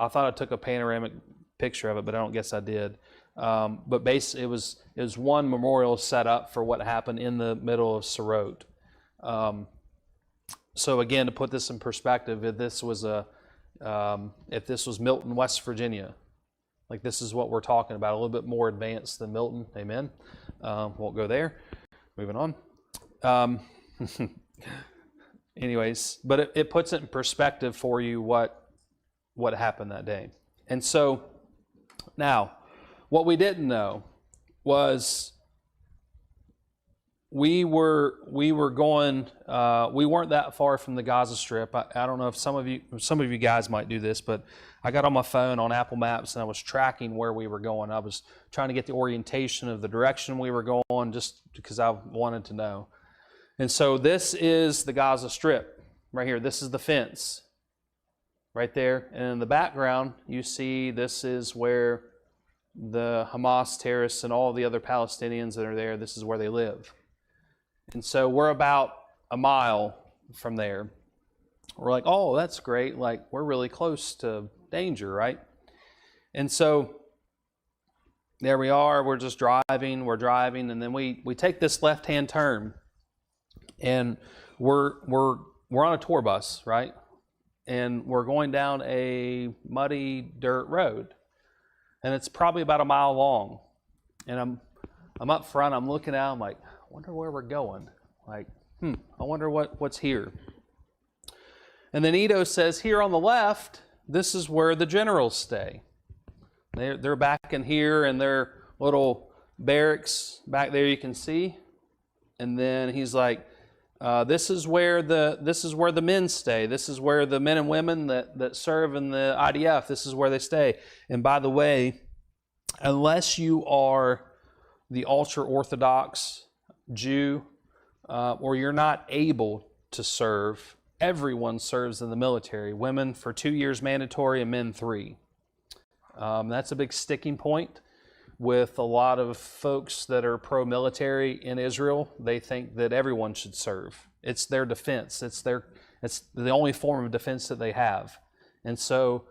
[SPEAKER 1] thought I took a panoramic picture of it, but I don't guess I did. But basically, it was one memorial set up for what happened in the middle of Sderot. So again, to put this in perspective, if this was Milton, West Virginia, like this is what we're talking about, a little bit more advanced than Milton. Amen. Won't go there. Moving on. Anyways, but it puts it in perspective for you what happened that day. And so now, what we didn't know was we weren't that far from the Gaza Strip. I don't know if some of you guys might do this, but I got on my phone on Apple Maps and I was tracking where we were going. I was trying to get the orientation of the direction we were going just because I wanted to know. And so this is the Gaza Strip right here. This is the fence right there. And in the background, you see this is where the Hamas terrorists and all the other Palestinians that are there, this is where they live. And so we're about a mile from there. We're like, oh, that's great. Like, we're really close to danger, right? And so there we are. We're just driving. We're driving. And then we take this left-hand turn. And we're on a tour bus, right? And we're going down a muddy dirt road. And it's probably about a mile long. And I'm up front, I'm looking out, I'm like, I wonder where we're going. Like, I wonder what's here. And then Edo says, here on the left, this is where the generals stay. They're back in here in their little barracks back there, you can see. And then he's like, this is where the men stay. This is where the men and women that serve in the IDF, this is where they stay. And by the way, unless you are the ultra-Orthodox Jew or you're not able to serve, everyone serves in the military. Women for 2 years mandatory and men 3. That's a big sticking point with a lot of folks that are pro-military in Israel. They think that everyone should serve. It's their defense. It's the only form of defense that they have. And so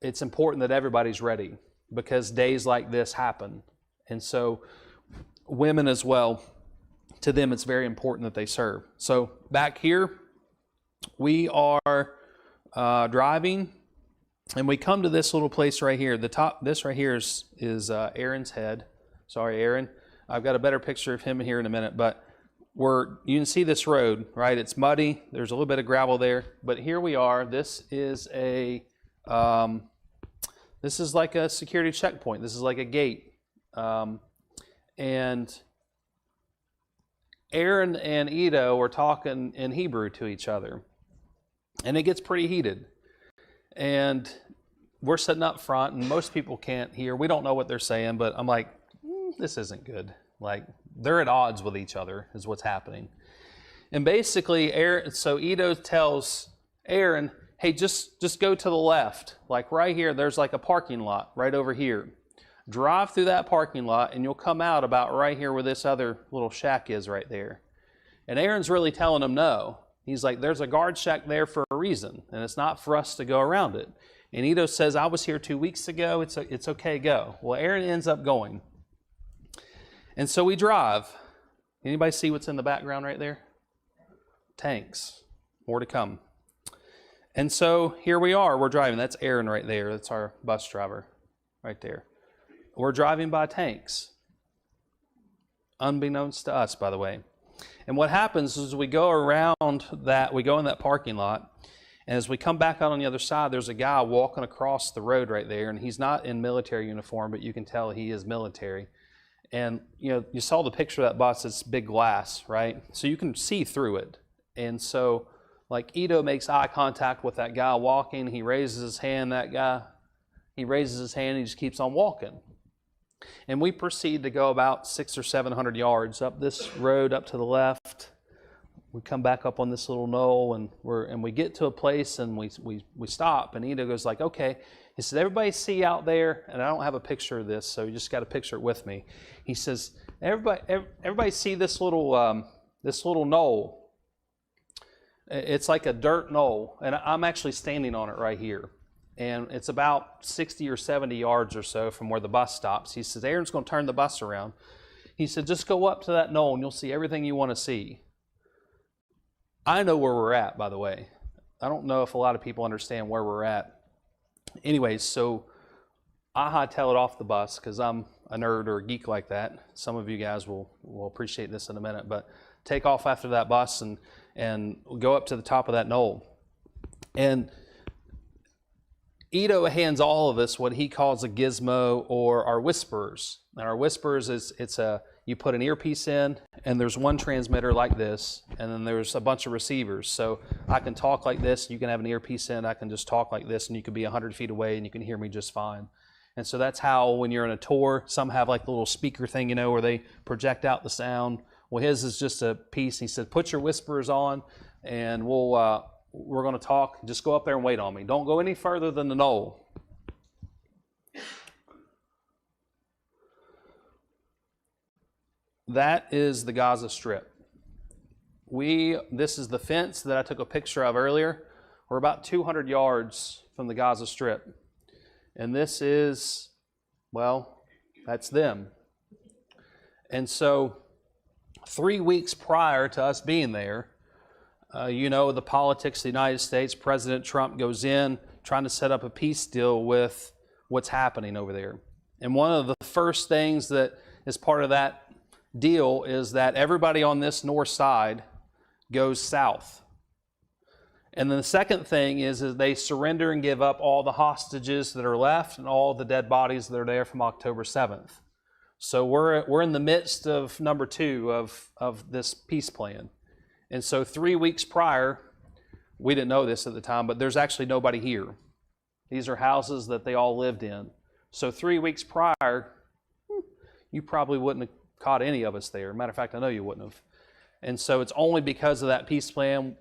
[SPEAKER 1] it's important that everybody's ready because days like this happen. And so women as well, to them it's very important that they serve. So back here, we are driving. And we come to this little place right here. This right here is Aaron's head. Sorry, Aaron. I've got a better picture of him here in a minute. But you can see this road, right? It's muddy. There's a little bit of gravel there. But here we are. This is like a security checkpoint. This is like a gate. And Aaron and Edo are talking in Hebrew to each other. And it gets pretty heated. And we're sitting up front, and most people can't hear. We don't know what they're saying, but I'm like, this isn't good. Like, they're at odds with each other is what's happening. And basically, so Edo tells Aaron, hey, just go to the left. Like right here, there's like a parking lot right over here. Drive through that parking lot, and you'll come out about right here where this other little shack is right there. And Aaron's really telling him no. He's like, there's a guard shack there for a reason, and it's not for us to go around it. And Edo says, I was here 2 weeks ago. It's okay, go. Well, Aaron ends up going. And so we drive. Anybody see what's in the background right there? Tanks. More to come. And so here we are. We're driving. That's Aaron right there. That's our bus driver right there. We're driving by tanks. unbeknownst to us, by the way. And what happens is we go around that, we go in that parking lot, and as we come back out on the other side, there's a guy walking across the road right there, and he's not in military uniform, but you can tell he is military. And you saw the picture of that bus, it's big glass, right? So you can see through it. And so like Ito makes eye contact with that guy walking, he raises his hand, he just keeps on walking. And we proceed to go about 600 or 700 yards up this road up to the left. We come back up on this little knoll, and we get to a place, and we stop. And Ito goes like, okay. He says, everybody see out there, and I don't have a picture of this, so you just got to picture it with me. He says, everybody see this little knoll. It's like a dirt knoll, and I'm actually standing on it right here. And it's about 60 or 70 yards or so from where the bus stops. He says, Aaron's going to turn the bus around. He said, just go up to that knoll, and you'll see everything you want to see. I know where we're at, by the way. I don't know if a lot of people understand where we're at. Anyways, so I hightail it off the bus because I'm a nerd or a geek like that. Some of you guys will appreciate this in a minute, but take off after that bus and go up to the top of that knoll. And Ito hands all of us what he calls a gizmo, or our whisperers. And our whisperers you put an earpiece in, and there's one transmitter like this, and then there's a bunch of receivers. So I can talk like this, you can have an earpiece in, I can just talk like this, and you can be 100 feet away and you can hear me just fine. And so that's how, when you're in a tour, some have like the little speaker thing, where they project out the sound. Well, his is just a piece. He said, put your whisperers on, and we're going to talk. Just go up there and wait on me. Don't go any further than the knoll. That is the Gaza Strip. This is the fence that I took a picture of earlier. We're about 200 yards from the Gaza Strip. And this is, that's them. And so 3 weeks prior to us being there, the politics of the United States, President Trump goes in trying to set up a peace deal with what's happening over there. And one of the first things that is part of that deal is that everybody on this north side goes south. And then the second thing is they surrender and give up all the hostages that are left and all the dead bodies that are there from October 7th. So we're in the midst of number 2 of this peace plan. And so 3 weeks prior, we didn't know this at the time, but there's actually nobody here. These are houses that they all lived in. So 3 weeks prior, you probably wouldn't have caught any of us there. Matter of fact, I know you wouldn't have. And so it's only because of that peace plan,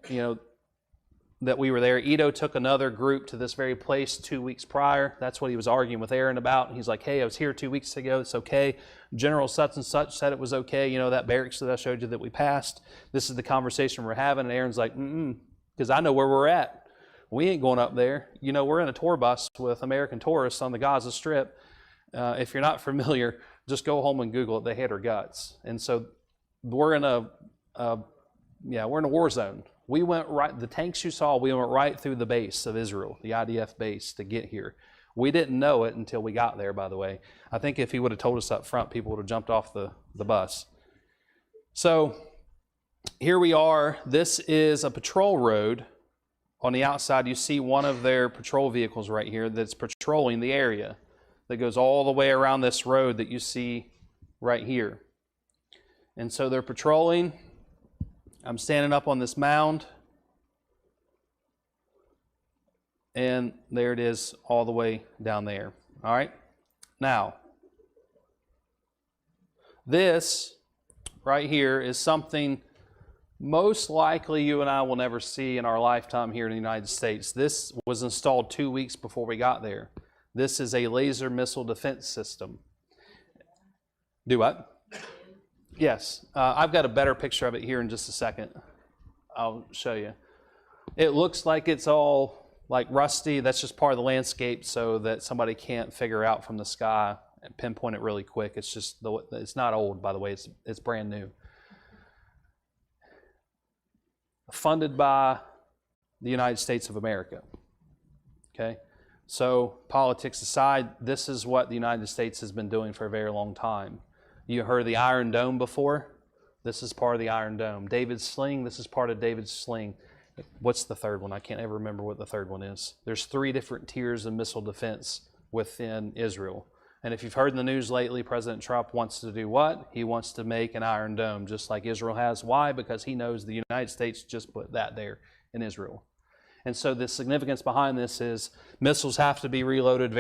[SPEAKER 1] that we were there. Ito took another group to this very place 2 weeks prior. That's what he was arguing with Aaron about. He's like, hey, I was here 2 weeks ago. It's okay. General such and such said it was okay. That barracks that I showed you that we passed. This is the conversation we're having. And Aaron's like, because I know where we're at. We ain't going up there. We're in a tour bus with American tourists on the Gaza Strip. If you're not familiar, just go home and Google it. They hate our guts. And so we're in a war zone. We went right, the tanks you saw, we went right through the base of Israel, the IDF base, to get here. We didn't know it until we got there, by the way. I think if he would have told us up front, people would have jumped off the bus. So here we are. This is a patrol road. On the outside, you see one of their patrol vehicles right here that's patrolling the area that goes all the way around this road that you see right here. And so they're patrolling. I'm standing up on this mound. And there it is all the way down there. All right? Now, this right here is something most likely you and I will never see in our lifetime here in the United States. This was installed 2 weeks before we got there. This is a laser missile defense system. Do what? Yes. I've got a better picture of it here in just a second. I'll show you. It looks like it's all like rusty. That's just part of the landscape so that somebody can't figure out from the sky and pinpoint it really quick. It's just, it's not old, by the way. It's brand new. Funded by the United States of America. Okay? So, politics aside, this is what the United States has been doing for a very long time. You heard the Iron Dome before? This is part of the Iron Dome. David's sling, this is part of David's sling. What's the third one? I can't ever remember what the third one is. There's 3 different tiers of missile defense within Israel. And if you've heard in the news lately, President Trump wants to do what? He wants to make an Iron Dome, just like Israel has. Why? Because he knows the United States just put that there in Israel. And so the significance behind this is missiles have to be reloaded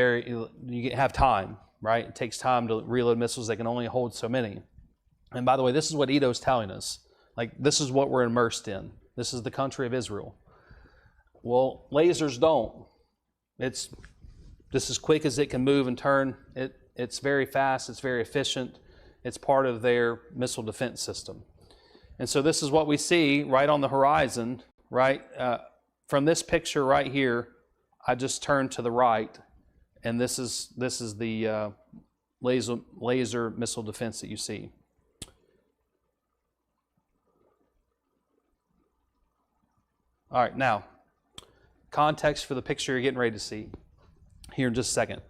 [SPEAKER 1] you have time, right? It takes time to reload missiles. They can only hold so many. And by the way, this is what Edo's telling us. Like, this is what we're immersed in. This is the country of Israel. Well, lasers don't. It's just as quick as it can move and turn. It's very fast. It's very efficient. It's part of their missile defense system. And so this is what we see right on the horizon, right? From this picture right here, I just turned to the right, and this is the laser missile defense that you see. All right, now, context for the picture you're getting ready to see here in just a second.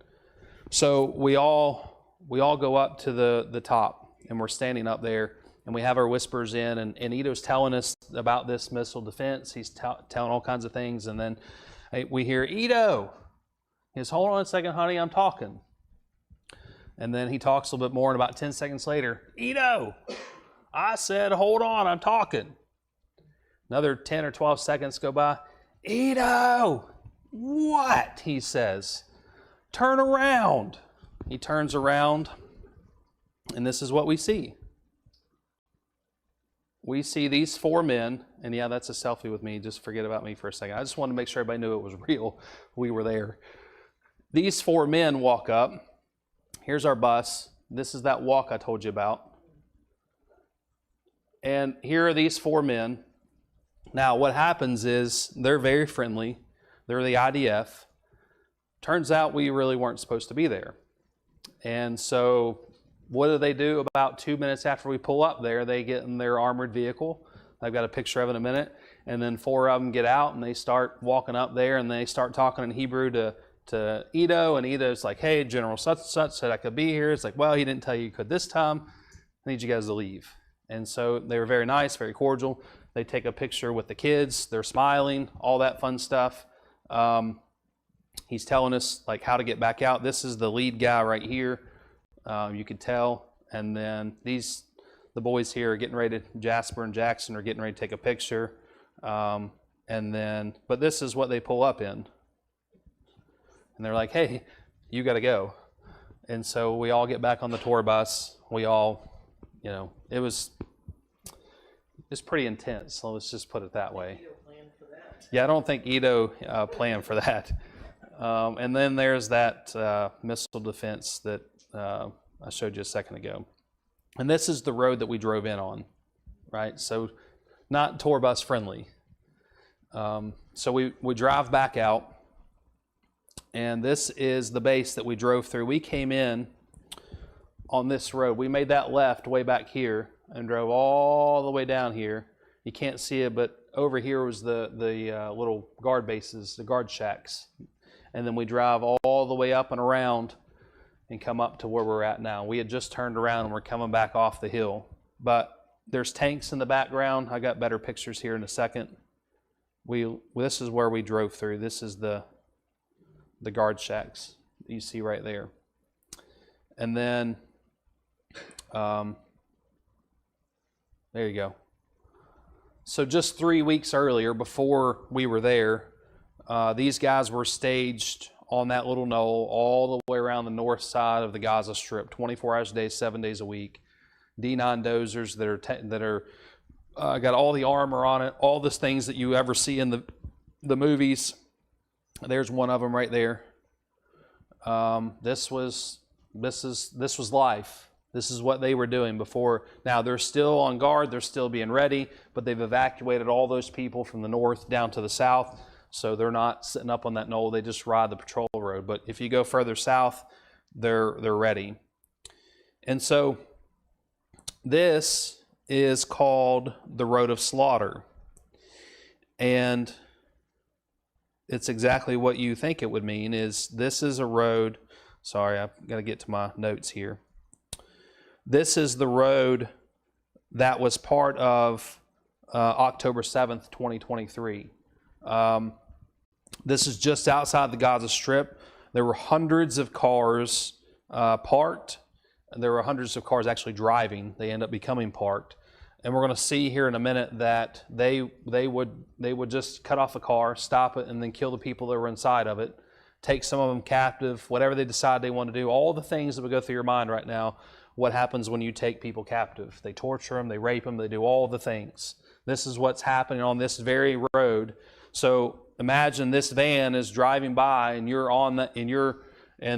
[SPEAKER 1] So we all go up to the top, and we're standing up there, and we have our whispers in, and Edo's telling us about this missile defense. He's telling all kinds of things, and then we hear, Edo! He says, hold on a second, honey, I'm talking. And then he talks a little bit more, and about 10 seconds later, Edo! I said, hold on, I'm talking. Another 10 or 12 seconds go by. Edo! What? He says. Turn around. He turns around, and this is what we see. We see these 4 men, and yeah, that's a selfie with me. Just forget about me for a second. I just wanted to make sure everybody knew it was real. We were there. These 4 men walk up. Here's our bus. This is that walk I told you about. And here are these 4 men. Now, what happens is they're very friendly. They're the IDF. Turns out we really weren't supposed to be there. And so what do? About 2 minutes after we pull up there, they get in their armored vehicle. I've got a picture of it in a minute. And then 4 of them get out, and they start walking up there, and they start talking in Hebrew to Edo. And Edo's like, hey, General such and such said I could be here. It's like, well, he didn't tell you could this time. I need you guys to leave. And so they were very nice, very cordial. They take a picture with the kids. They're smiling, all that fun stuff. He's telling us like how to get back out. This is the lead guy right here. You could tell. And then the boys here are getting ready Jasper and Jackson are getting ready to take a picture. But this is what they pull up in. And they're like, hey, you got to go. And so we all get back on the tour bus. We all, it's pretty intense. So let's just put it that way. Yeah, I don't think Edo planned for that. And then there's that missile defense that I showed you a second ago. And this is the road that we drove in on, right? So not tour bus friendly. So we drive back out, and this is the base that we drove through. We came in on this road. We made that left way back here and drove all the way down here. You can't see it, but over here was the little guard bases, the guard shacks. And then we drive all the way up and around and come up to where we're at now. We had just turned around and we're coming back off the hill. But there's tanks in the background. I got better pictures here in a second. This is where we drove through. This is the guard shacks that you see right there. And then, there you go. So just 3 weeks earlier, before we were there, these guys were staged on that little knoll all the way around the north side of the Gaza Strip, 24 hours a day, 7 days a week. D9 dozers that are got all the armor on it, all the things that you ever see in the movies. There's one of them right there. This was life. This is what they were doing before. Now they're still on guard. They're still being ready, but they've evacuated all those people from the north down to the south. So they're not sitting up on that knoll. They just ride the patrol road. But if you go further south, they're ready. And so this is called the Road of Slaughter. And it's exactly what you think it would mean. This is a road. Sorry, I've got to get to my notes here. This is the road that was part of October 7th, 2023. This is just outside the Gaza Strip. There were hundreds of cars parked. There were hundreds of cars actually driving. They end up becoming parked. And we're going to see here in a minute that they would just cut off a car, stop it, and then kill the people that were inside of it, take some of them captive, whatever they decide they want to do, all the things that would go through your mind right now. What happens when you take people captive? They torture them, they rape them, they do all the things. This is what's happening on this very road. So imagine this van is driving by, and you're on the, and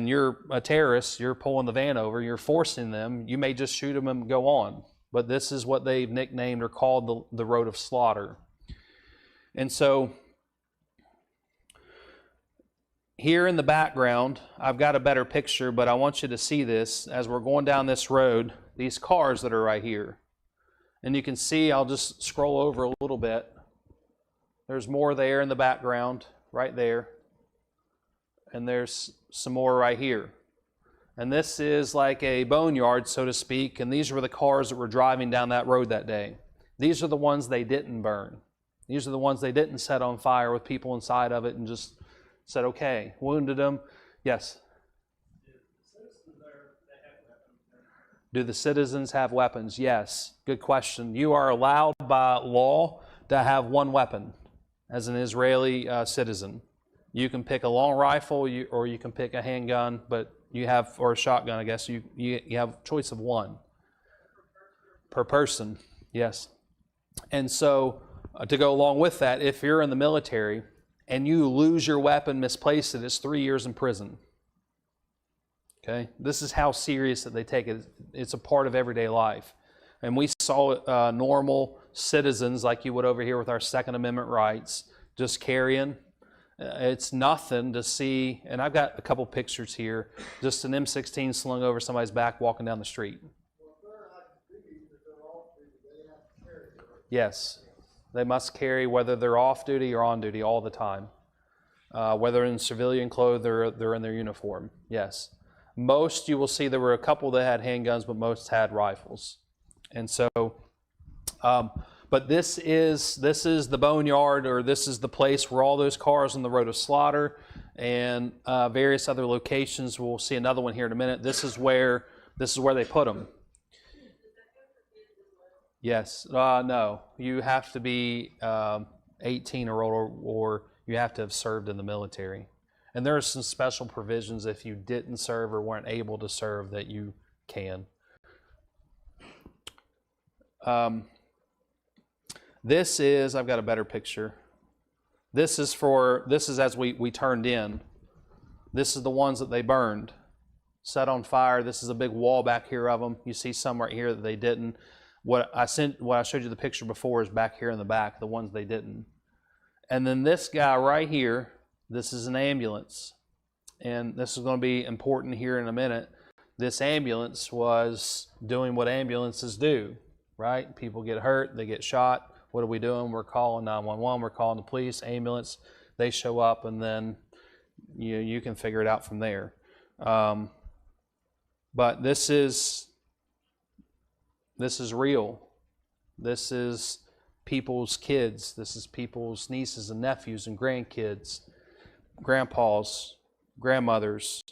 [SPEAKER 1] you're a terrorist. You're pulling the van over. You're forcing them. You may just shoot them and go on. But this is what they've nicknamed or called the road of slaughter. And so here in the background, I've got a better picture, but I want you to see this as we're going down this road, these cars that are right here. And you can see, I'll just scroll over a little bit. There's more there in the background, right there. And there's some more right here. And this is like a boneyard, so to speak, and these were the cars that were driving down that road that day. These are the ones they didn't burn. These are the ones they didn't set on fire with people inside of it and just said, okay, wounded them. Yes? Do the citizens have weapons? Yes. Good question. You are allowed by law to have one weapon as an Israeli citizen. You can pick a long rifle or you can pick a handgun, but you have, or a shotgun, I guess. You have a choice of one per person. Yes. And so to go along with that, if you're in the military and you lose your weapon, misplace it, it's 3 years in prison. Okay? This is how serious that they take it. It's a part of everyday life. And we saw normal citizens like you would over here with our Second Amendment rights just carrying. It's nothing to see, and I've got a couple pictures here, just an M16 slung over somebody's back walking down the street. Yes, they must carry whether they're off duty or on duty all the time. Whether in civilian clothes, they're in their uniform. Yes. Most you will see, there were a couple that had handguns, but most had rifles. And so, but this is the boneyard, or this is the place where all those cars on the road of slaughter and various other locations. We'll see another one here in a minute. This is where they put them. Yes. No. You have to be 18 or older, or you have to have served in the military. And there are some special provisions if you didn't serve or weren't able to serve that you can. This is, I've got a better picture. This is as we turned in. This is the ones that they burned, set on fire. This is a big wall back here of them. You see some right here that they didn't. What I showed you the picture before is back here in the back, the ones they didn't. And then this guy right here, this is an ambulance. And this is going to be important here in a minute. This ambulance was doing what ambulances do, right? People get hurt, they get shot. What are we doing? We're calling 911, we're calling the police, ambulance. They show up, and then you can figure it out from there. But this is real. This is people's kids. This is people's nieces and nephews and grandkids, grandpas, grandmothers.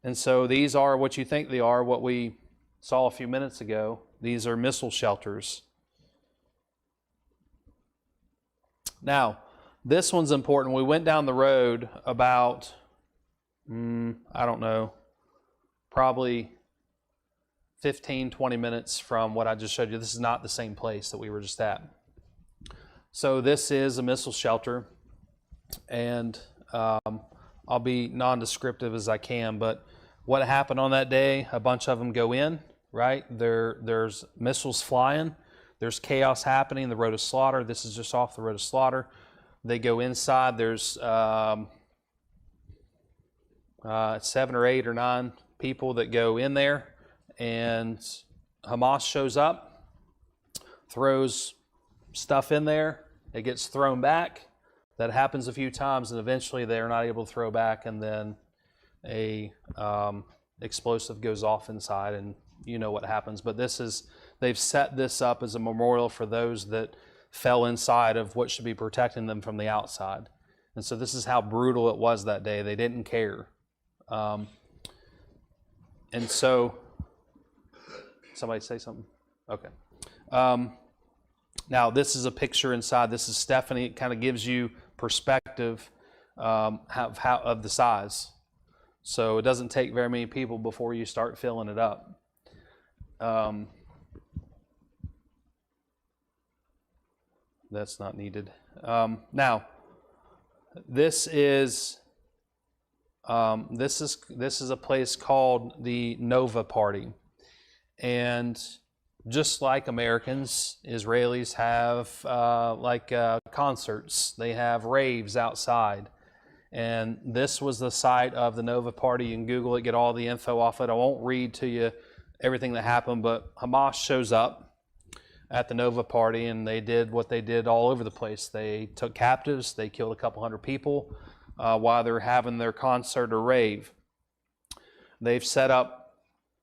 [SPEAKER 1] And so these are what you think they are, what we saw a few minutes ago. These are missile shelters. Now, this one's important. We went down the road about, I don't know, probably 15, 20 minutes from what I just showed you. This is not the same place that we were just at. So this is a missile shelter, and I'll be non-descriptive as I can, but what happened on that day, a bunch of them go in, right? There's missiles flying. There's chaos happening, the road of slaughter. This is just off the road of slaughter. They go inside. There's 7 or 8 or 9 people that go in there, and Hamas shows up, throws stuff in there. It gets thrown back. That happens a few times, and eventually they're not able to throw back, and then a explosive goes off inside, and you know what happens. But they've set this up as a memorial for those that fell inside of what should be protecting them from the outside. And so this is how brutal it was that day. They didn't care. And so, somebody say something? Okay. Now, this is a picture inside. This is Stephanie. It kind of gives you perspective of the size. So it doesn't take very many people before you start filling it up. That's not needed. Now, this is a place called the Nova Party, and just like Americans, Israelis have concerts. They have raves outside. And this was the site of the Nova Party. You can Google it, get all the info off it. I won't read to you everything that happened, but Hamas shows up at the Nova Party, and they did what they did all over the place. They took captives. They killed a couple hundred people while they're having their concert or rave. They've set up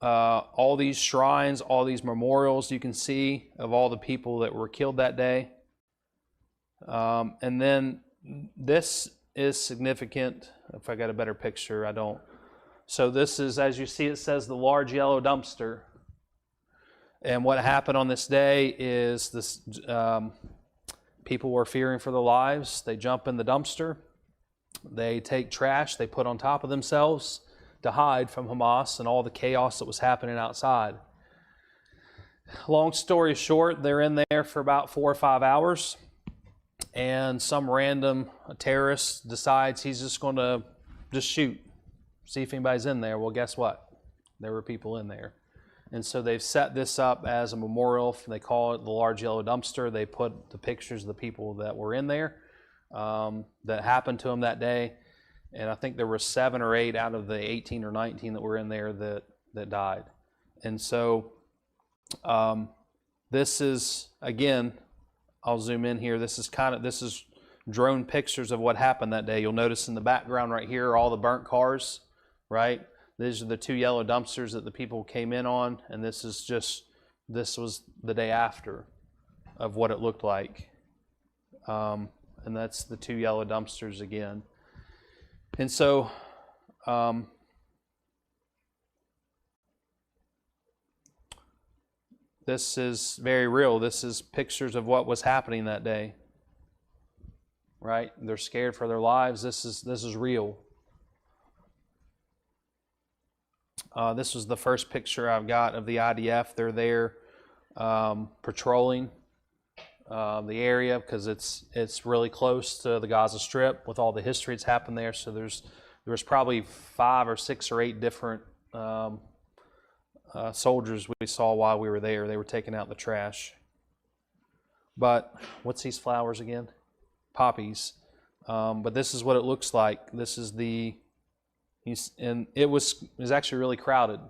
[SPEAKER 1] all these shrines, all these memorials you can see of all the people that were killed that day. And then this is significant. If I got a better picture, I don't. So this is, as you see, it says the large yellow dumpster. And what happened on this day is this: people were fearing for their lives. They jump in the dumpster. They take trash they put on top of themselves to hide from Hamas and all the chaos that was happening outside. Long story short, they're in there for about 4 or 5 hours. And some random terrorist decides he's just going to just shoot, see if anybody's in there. Well, guess what? There were people in there. And so they've set this up as a memorial. They call it the large yellow dumpster. They put the pictures of the people that were in there that happened to them that day. And I think there were 7 or 8 out of the 18 or 19 that were in there that died. And so this is, again, I'll zoom in here. This is drone pictures of what happened that day. You'll notice in the background right here all the burnt cars, right? These are the 2 yellow dumpsters that the people came in on, and this was the day after of what it looked like. And that's the 2 yellow dumpsters again. And so this is very real. This is pictures of what was happening that day. Right? They're scared for their lives. This is real. This was the first picture I've got of the IDF. They're there patrolling the area because it's really close to the Gaza Strip with all the history that's happened there. So there was probably 5 or 6 or 8 different soldiers we saw while we were there. They were taking out the trash. But what's these flowers again? Poppies. But this is what it looks like. This is and it was actually really crowded.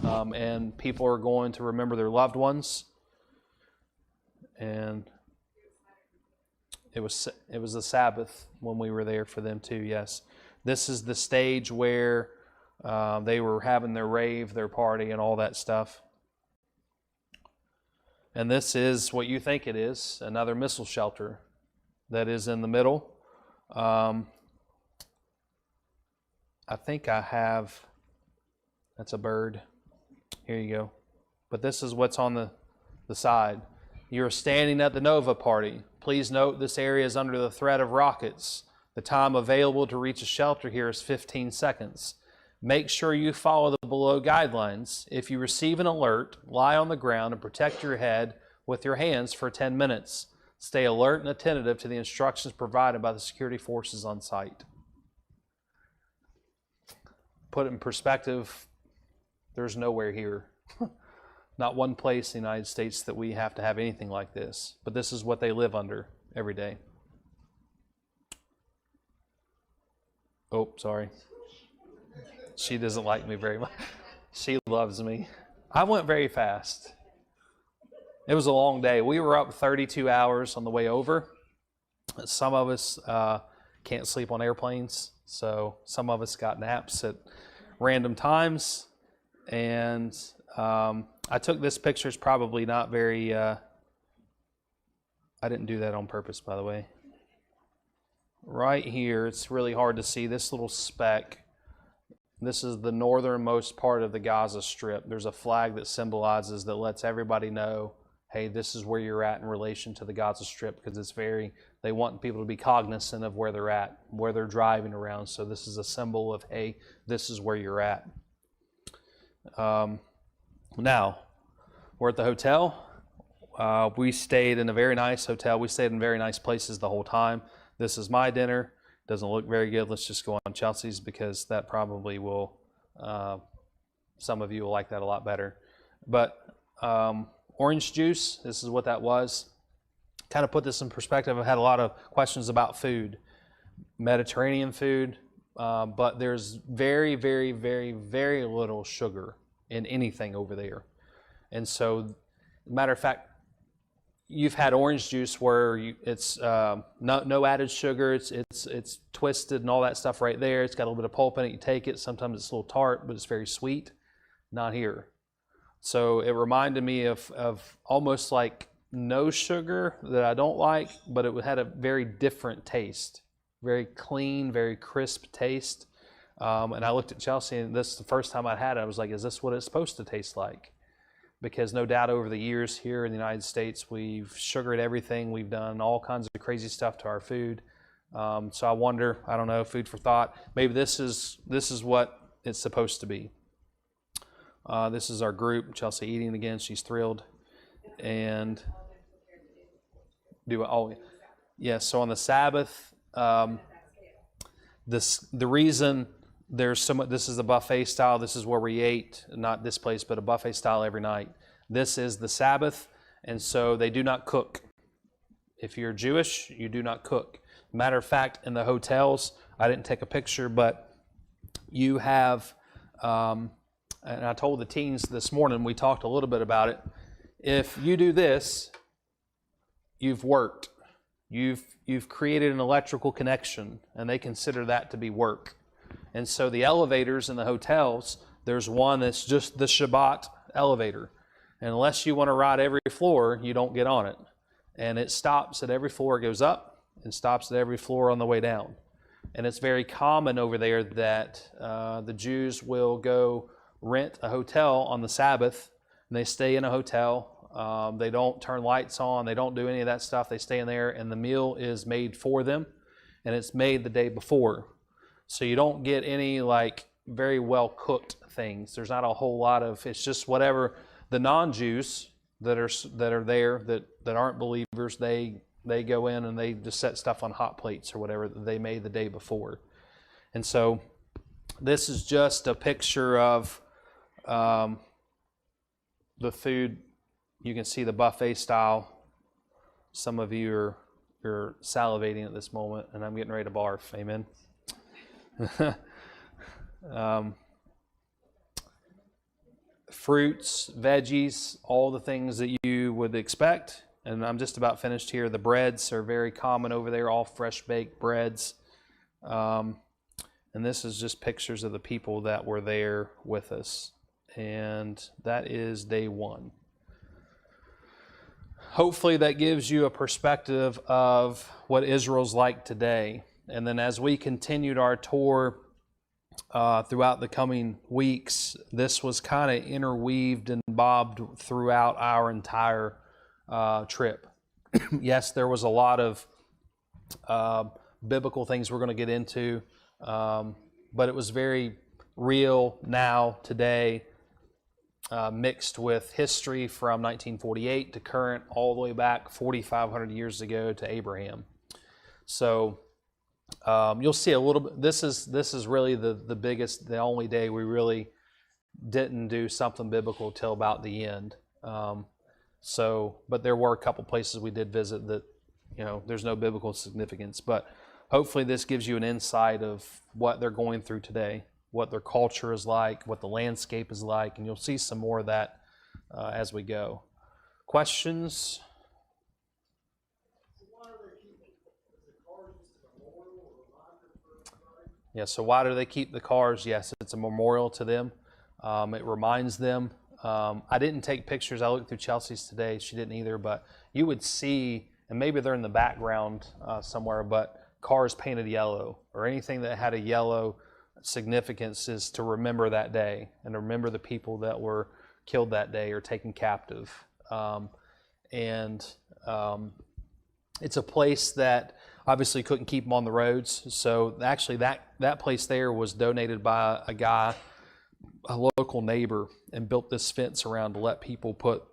[SPEAKER 1] And people are going to remember their loved ones. And it was the Sabbath when we were there for them too. Yes, this is the stage where they were having their rave, their party, and all that stuff. And this is what you think it is, another missile shelter that is in the middle. I think I have. That's a bird. Here you go. But this is what's on the side. You're standing at the Nova Party. Please note this area is under the threat of rockets. The time available to reach a shelter here is 15 seconds. Make sure you follow the below guidelines. If you receive an alert, lie on the ground and protect your head with your hands for 10 minutes. Stay alert and attentive to the instructions provided by the security forces on site. Put it in perspective, there's nowhere here. Not one place in the United States that we have to have anything like this. But this is what they live under every day. Oh, sorry. She doesn't like me very much. She loves me. I went very fast. It was a long day. We were up 32 hours on the way over. Some of us can't sleep on airplanes, so some of us got naps at random times. And I took this picture. It's probably not very, I didn't do that on purpose, by the way. Right here, it's really hard to see this little speck. This is the northernmost part of the Gaza Strip. There's a flag that symbolizes, that lets everybody know, hey, this is where you're at in relation to the Gaza Strip, because it's very, they want people to be cognizant of where they're at, where they're driving around. So this is a symbol of, hey, this is where you're at. Now, we're at the hotel. We stayed in a very nice hotel. We stayed in very nice places the whole time. This is my dinner. Doesn't look very good. Let's just go on Chelsea's, because that probably will, some of you will like that a lot better. But orange juice, this is what that was. Kind of put this in perspective. I've had a lot of questions about food, Mediterranean food, but there's very, very, very, very little sugar in anything over there. And so, matter of fact, you've had orange juice where it's no added sugar. It's twisted and all that stuff right there. It's got a little bit of pulp in it. You take it. Sometimes it's a little tart, but it's very sweet. Not here. So it reminded me of almost like no sugar that I don't like, but it had a very different taste. Very clean, very crisp taste. And I looked at Chelsea, and this is the first time I'd had it. I was like, is this what it's supposed to taste like? Because no doubt over the years here in the United States, we've sugared everything. We've done all kinds of crazy stuff to our food. So I wonder, I don't know, food for thought. Maybe this is what it's supposed to be. This is our group. Chelsea eating again. She's thrilled. And so on the Sabbath, the reason there's so much, this is the buffet style. This is where we ate, not this place, but a buffet style every night. This is the Sabbath, and so they do not cook. If you're Jewish, you do not cook. Matter of fact, in the hotels, I didn't take a picture, but you have, and I told the teens this morning, we talked a little bit about it. If you do this, you've worked. You've created an electrical connection, and they consider that to be work. And so the elevators in the hotels, there's one that's just the Shabbat elevator. And unless you want to ride every floor, you don't get on it. And it stops at every floor, it goes up, and stops at every floor on the way down. And it's very common over there that the Jews will go rent a hotel on the Sabbath, and they stay in a hotel. They don't turn lights on. They don't do any of that stuff. They stay in there, and the meal is made for them, and it's made the day before. So you don't get any like very well cooked things. There's not a whole lot of, it's just whatever the non-Jews that are there that aren't believers, they go in and they just set stuff on hot plates or whatever that they made the day before. And so this is just a picture of the food. You can see the buffet style. Some of you are salivating at this moment, and I'm getting ready to barf. Amen. Fruits, veggies, all the things that you would expect. And I'm just about finished here. The breads are very common over there, all fresh baked breads. And this is just pictures of the people that were there with us. And that is day one. Hopefully that gives you a perspective of what Israel's like today. And then as we continued our tour throughout the coming weeks, this was kind of interweaved and bobbed throughout our entire trip. Yes, there was a lot of biblical things we're going to get into, but it was very real now, today, mixed with history from 1948 to current, all the way back 4,500 years ago to Abraham. So you'll see a little bit. This is really the biggest, the only day we really didn't do something biblical till about the end. But there were a couple places we did visit that, there's no biblical significance. But hopefully this gives you an insight of what they're going through today, what their culture is like, what the landscape is like, and you'll see some more of that as we go. Questions? Yeah, so why do they keep the cars? Yes, it's a memorial to them. It reminds them I didn't take pictures. I looked through Chelsea's today. She didn't either, but you would see, and maybe they're in the background somewhere, but cars painted yellow or anything that had a yellow significance is to remember that day and to remember the people that were killed that day or taken captive. It's a place that obviously couldn't keep them on the roads. So actually that place there was donated by a guy, a local neighbor, and built this fence around to let people put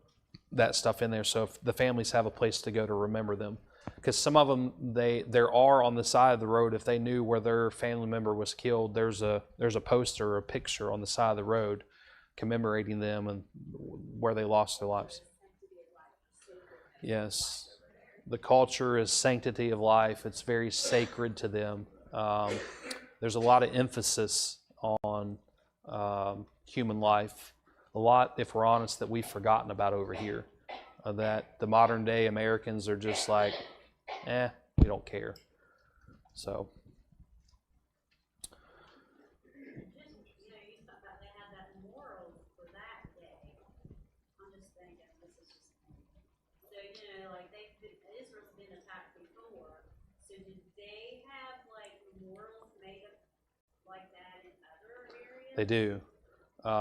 [SPEAKER 1] that stuff in there. So if the families have a place to go to remember them. Because some of them, there are on the side of the road, if they knew where their family member was killed, there's a poster or a picture on the side of the road commemorating them and where they lost their lives. Yes. The culture is sanctity of life. It's very sacred to them. There's a lot of emphasis on human life. A lot, if we're honest, that we've forgotten about over here. That the modern day Americans are just like, we don't care. So.
[SPEAKER 5] You thought about they have that memorial for that day. I'm just thinking, this is just, so, like Israel's been attacked before. So did they have like memorials made up like that in other areas?
[SPEAKER 1] They do.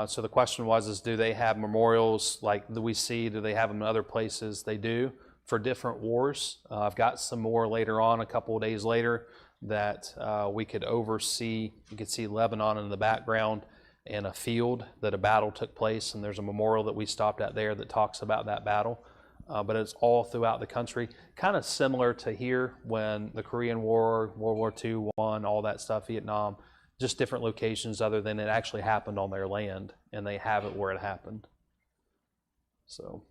[SPEAKER 1] So the question was, do they have memorials like that we see? Do they have them in other places? They do for different wars. I've got some more later on, a couple of days later, that we could oversee. You could see Lebanon in the background and a field that a battle took place, and there's a memorial that we stopped at there that talks about that battle. But it's all throughout the country, kind of similar to here when the Korean War, World War II won, all that stuff, Vietnam. Just different locations other than it actually happened on their land, and they have it where it happened. So,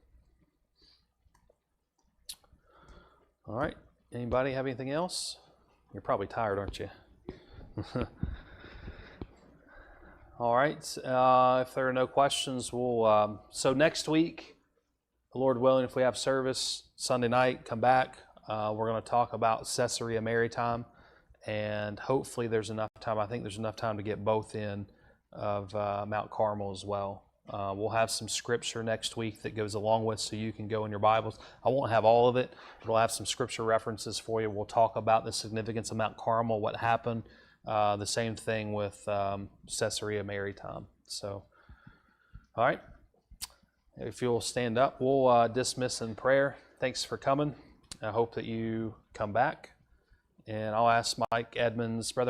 [SPEAKER 1] all right. Anybody have anything else? You're probably tired, aren't you? All right. If there are no questions, we'll. So next week, the Lord willing, if we have service Sunday night, come back. We're going to talk about Caesarea Maritime. And hopefully there's enough time. I think there's enough time to get both in of Mount Carmel as well. We'll have some scripture next week that goes along with, so you can go in your Bibles. I won't have all of it, but I'll have some scripture references for you. We'll talk about the significance of Mount Carmel, what happened. The same thing with Caesarea Maritime. So, all right. If you'll stand up, we'll dismiss in prayer. Thanks for coming. I hope that you come back. And I'll ask Mike Edmonds, Brother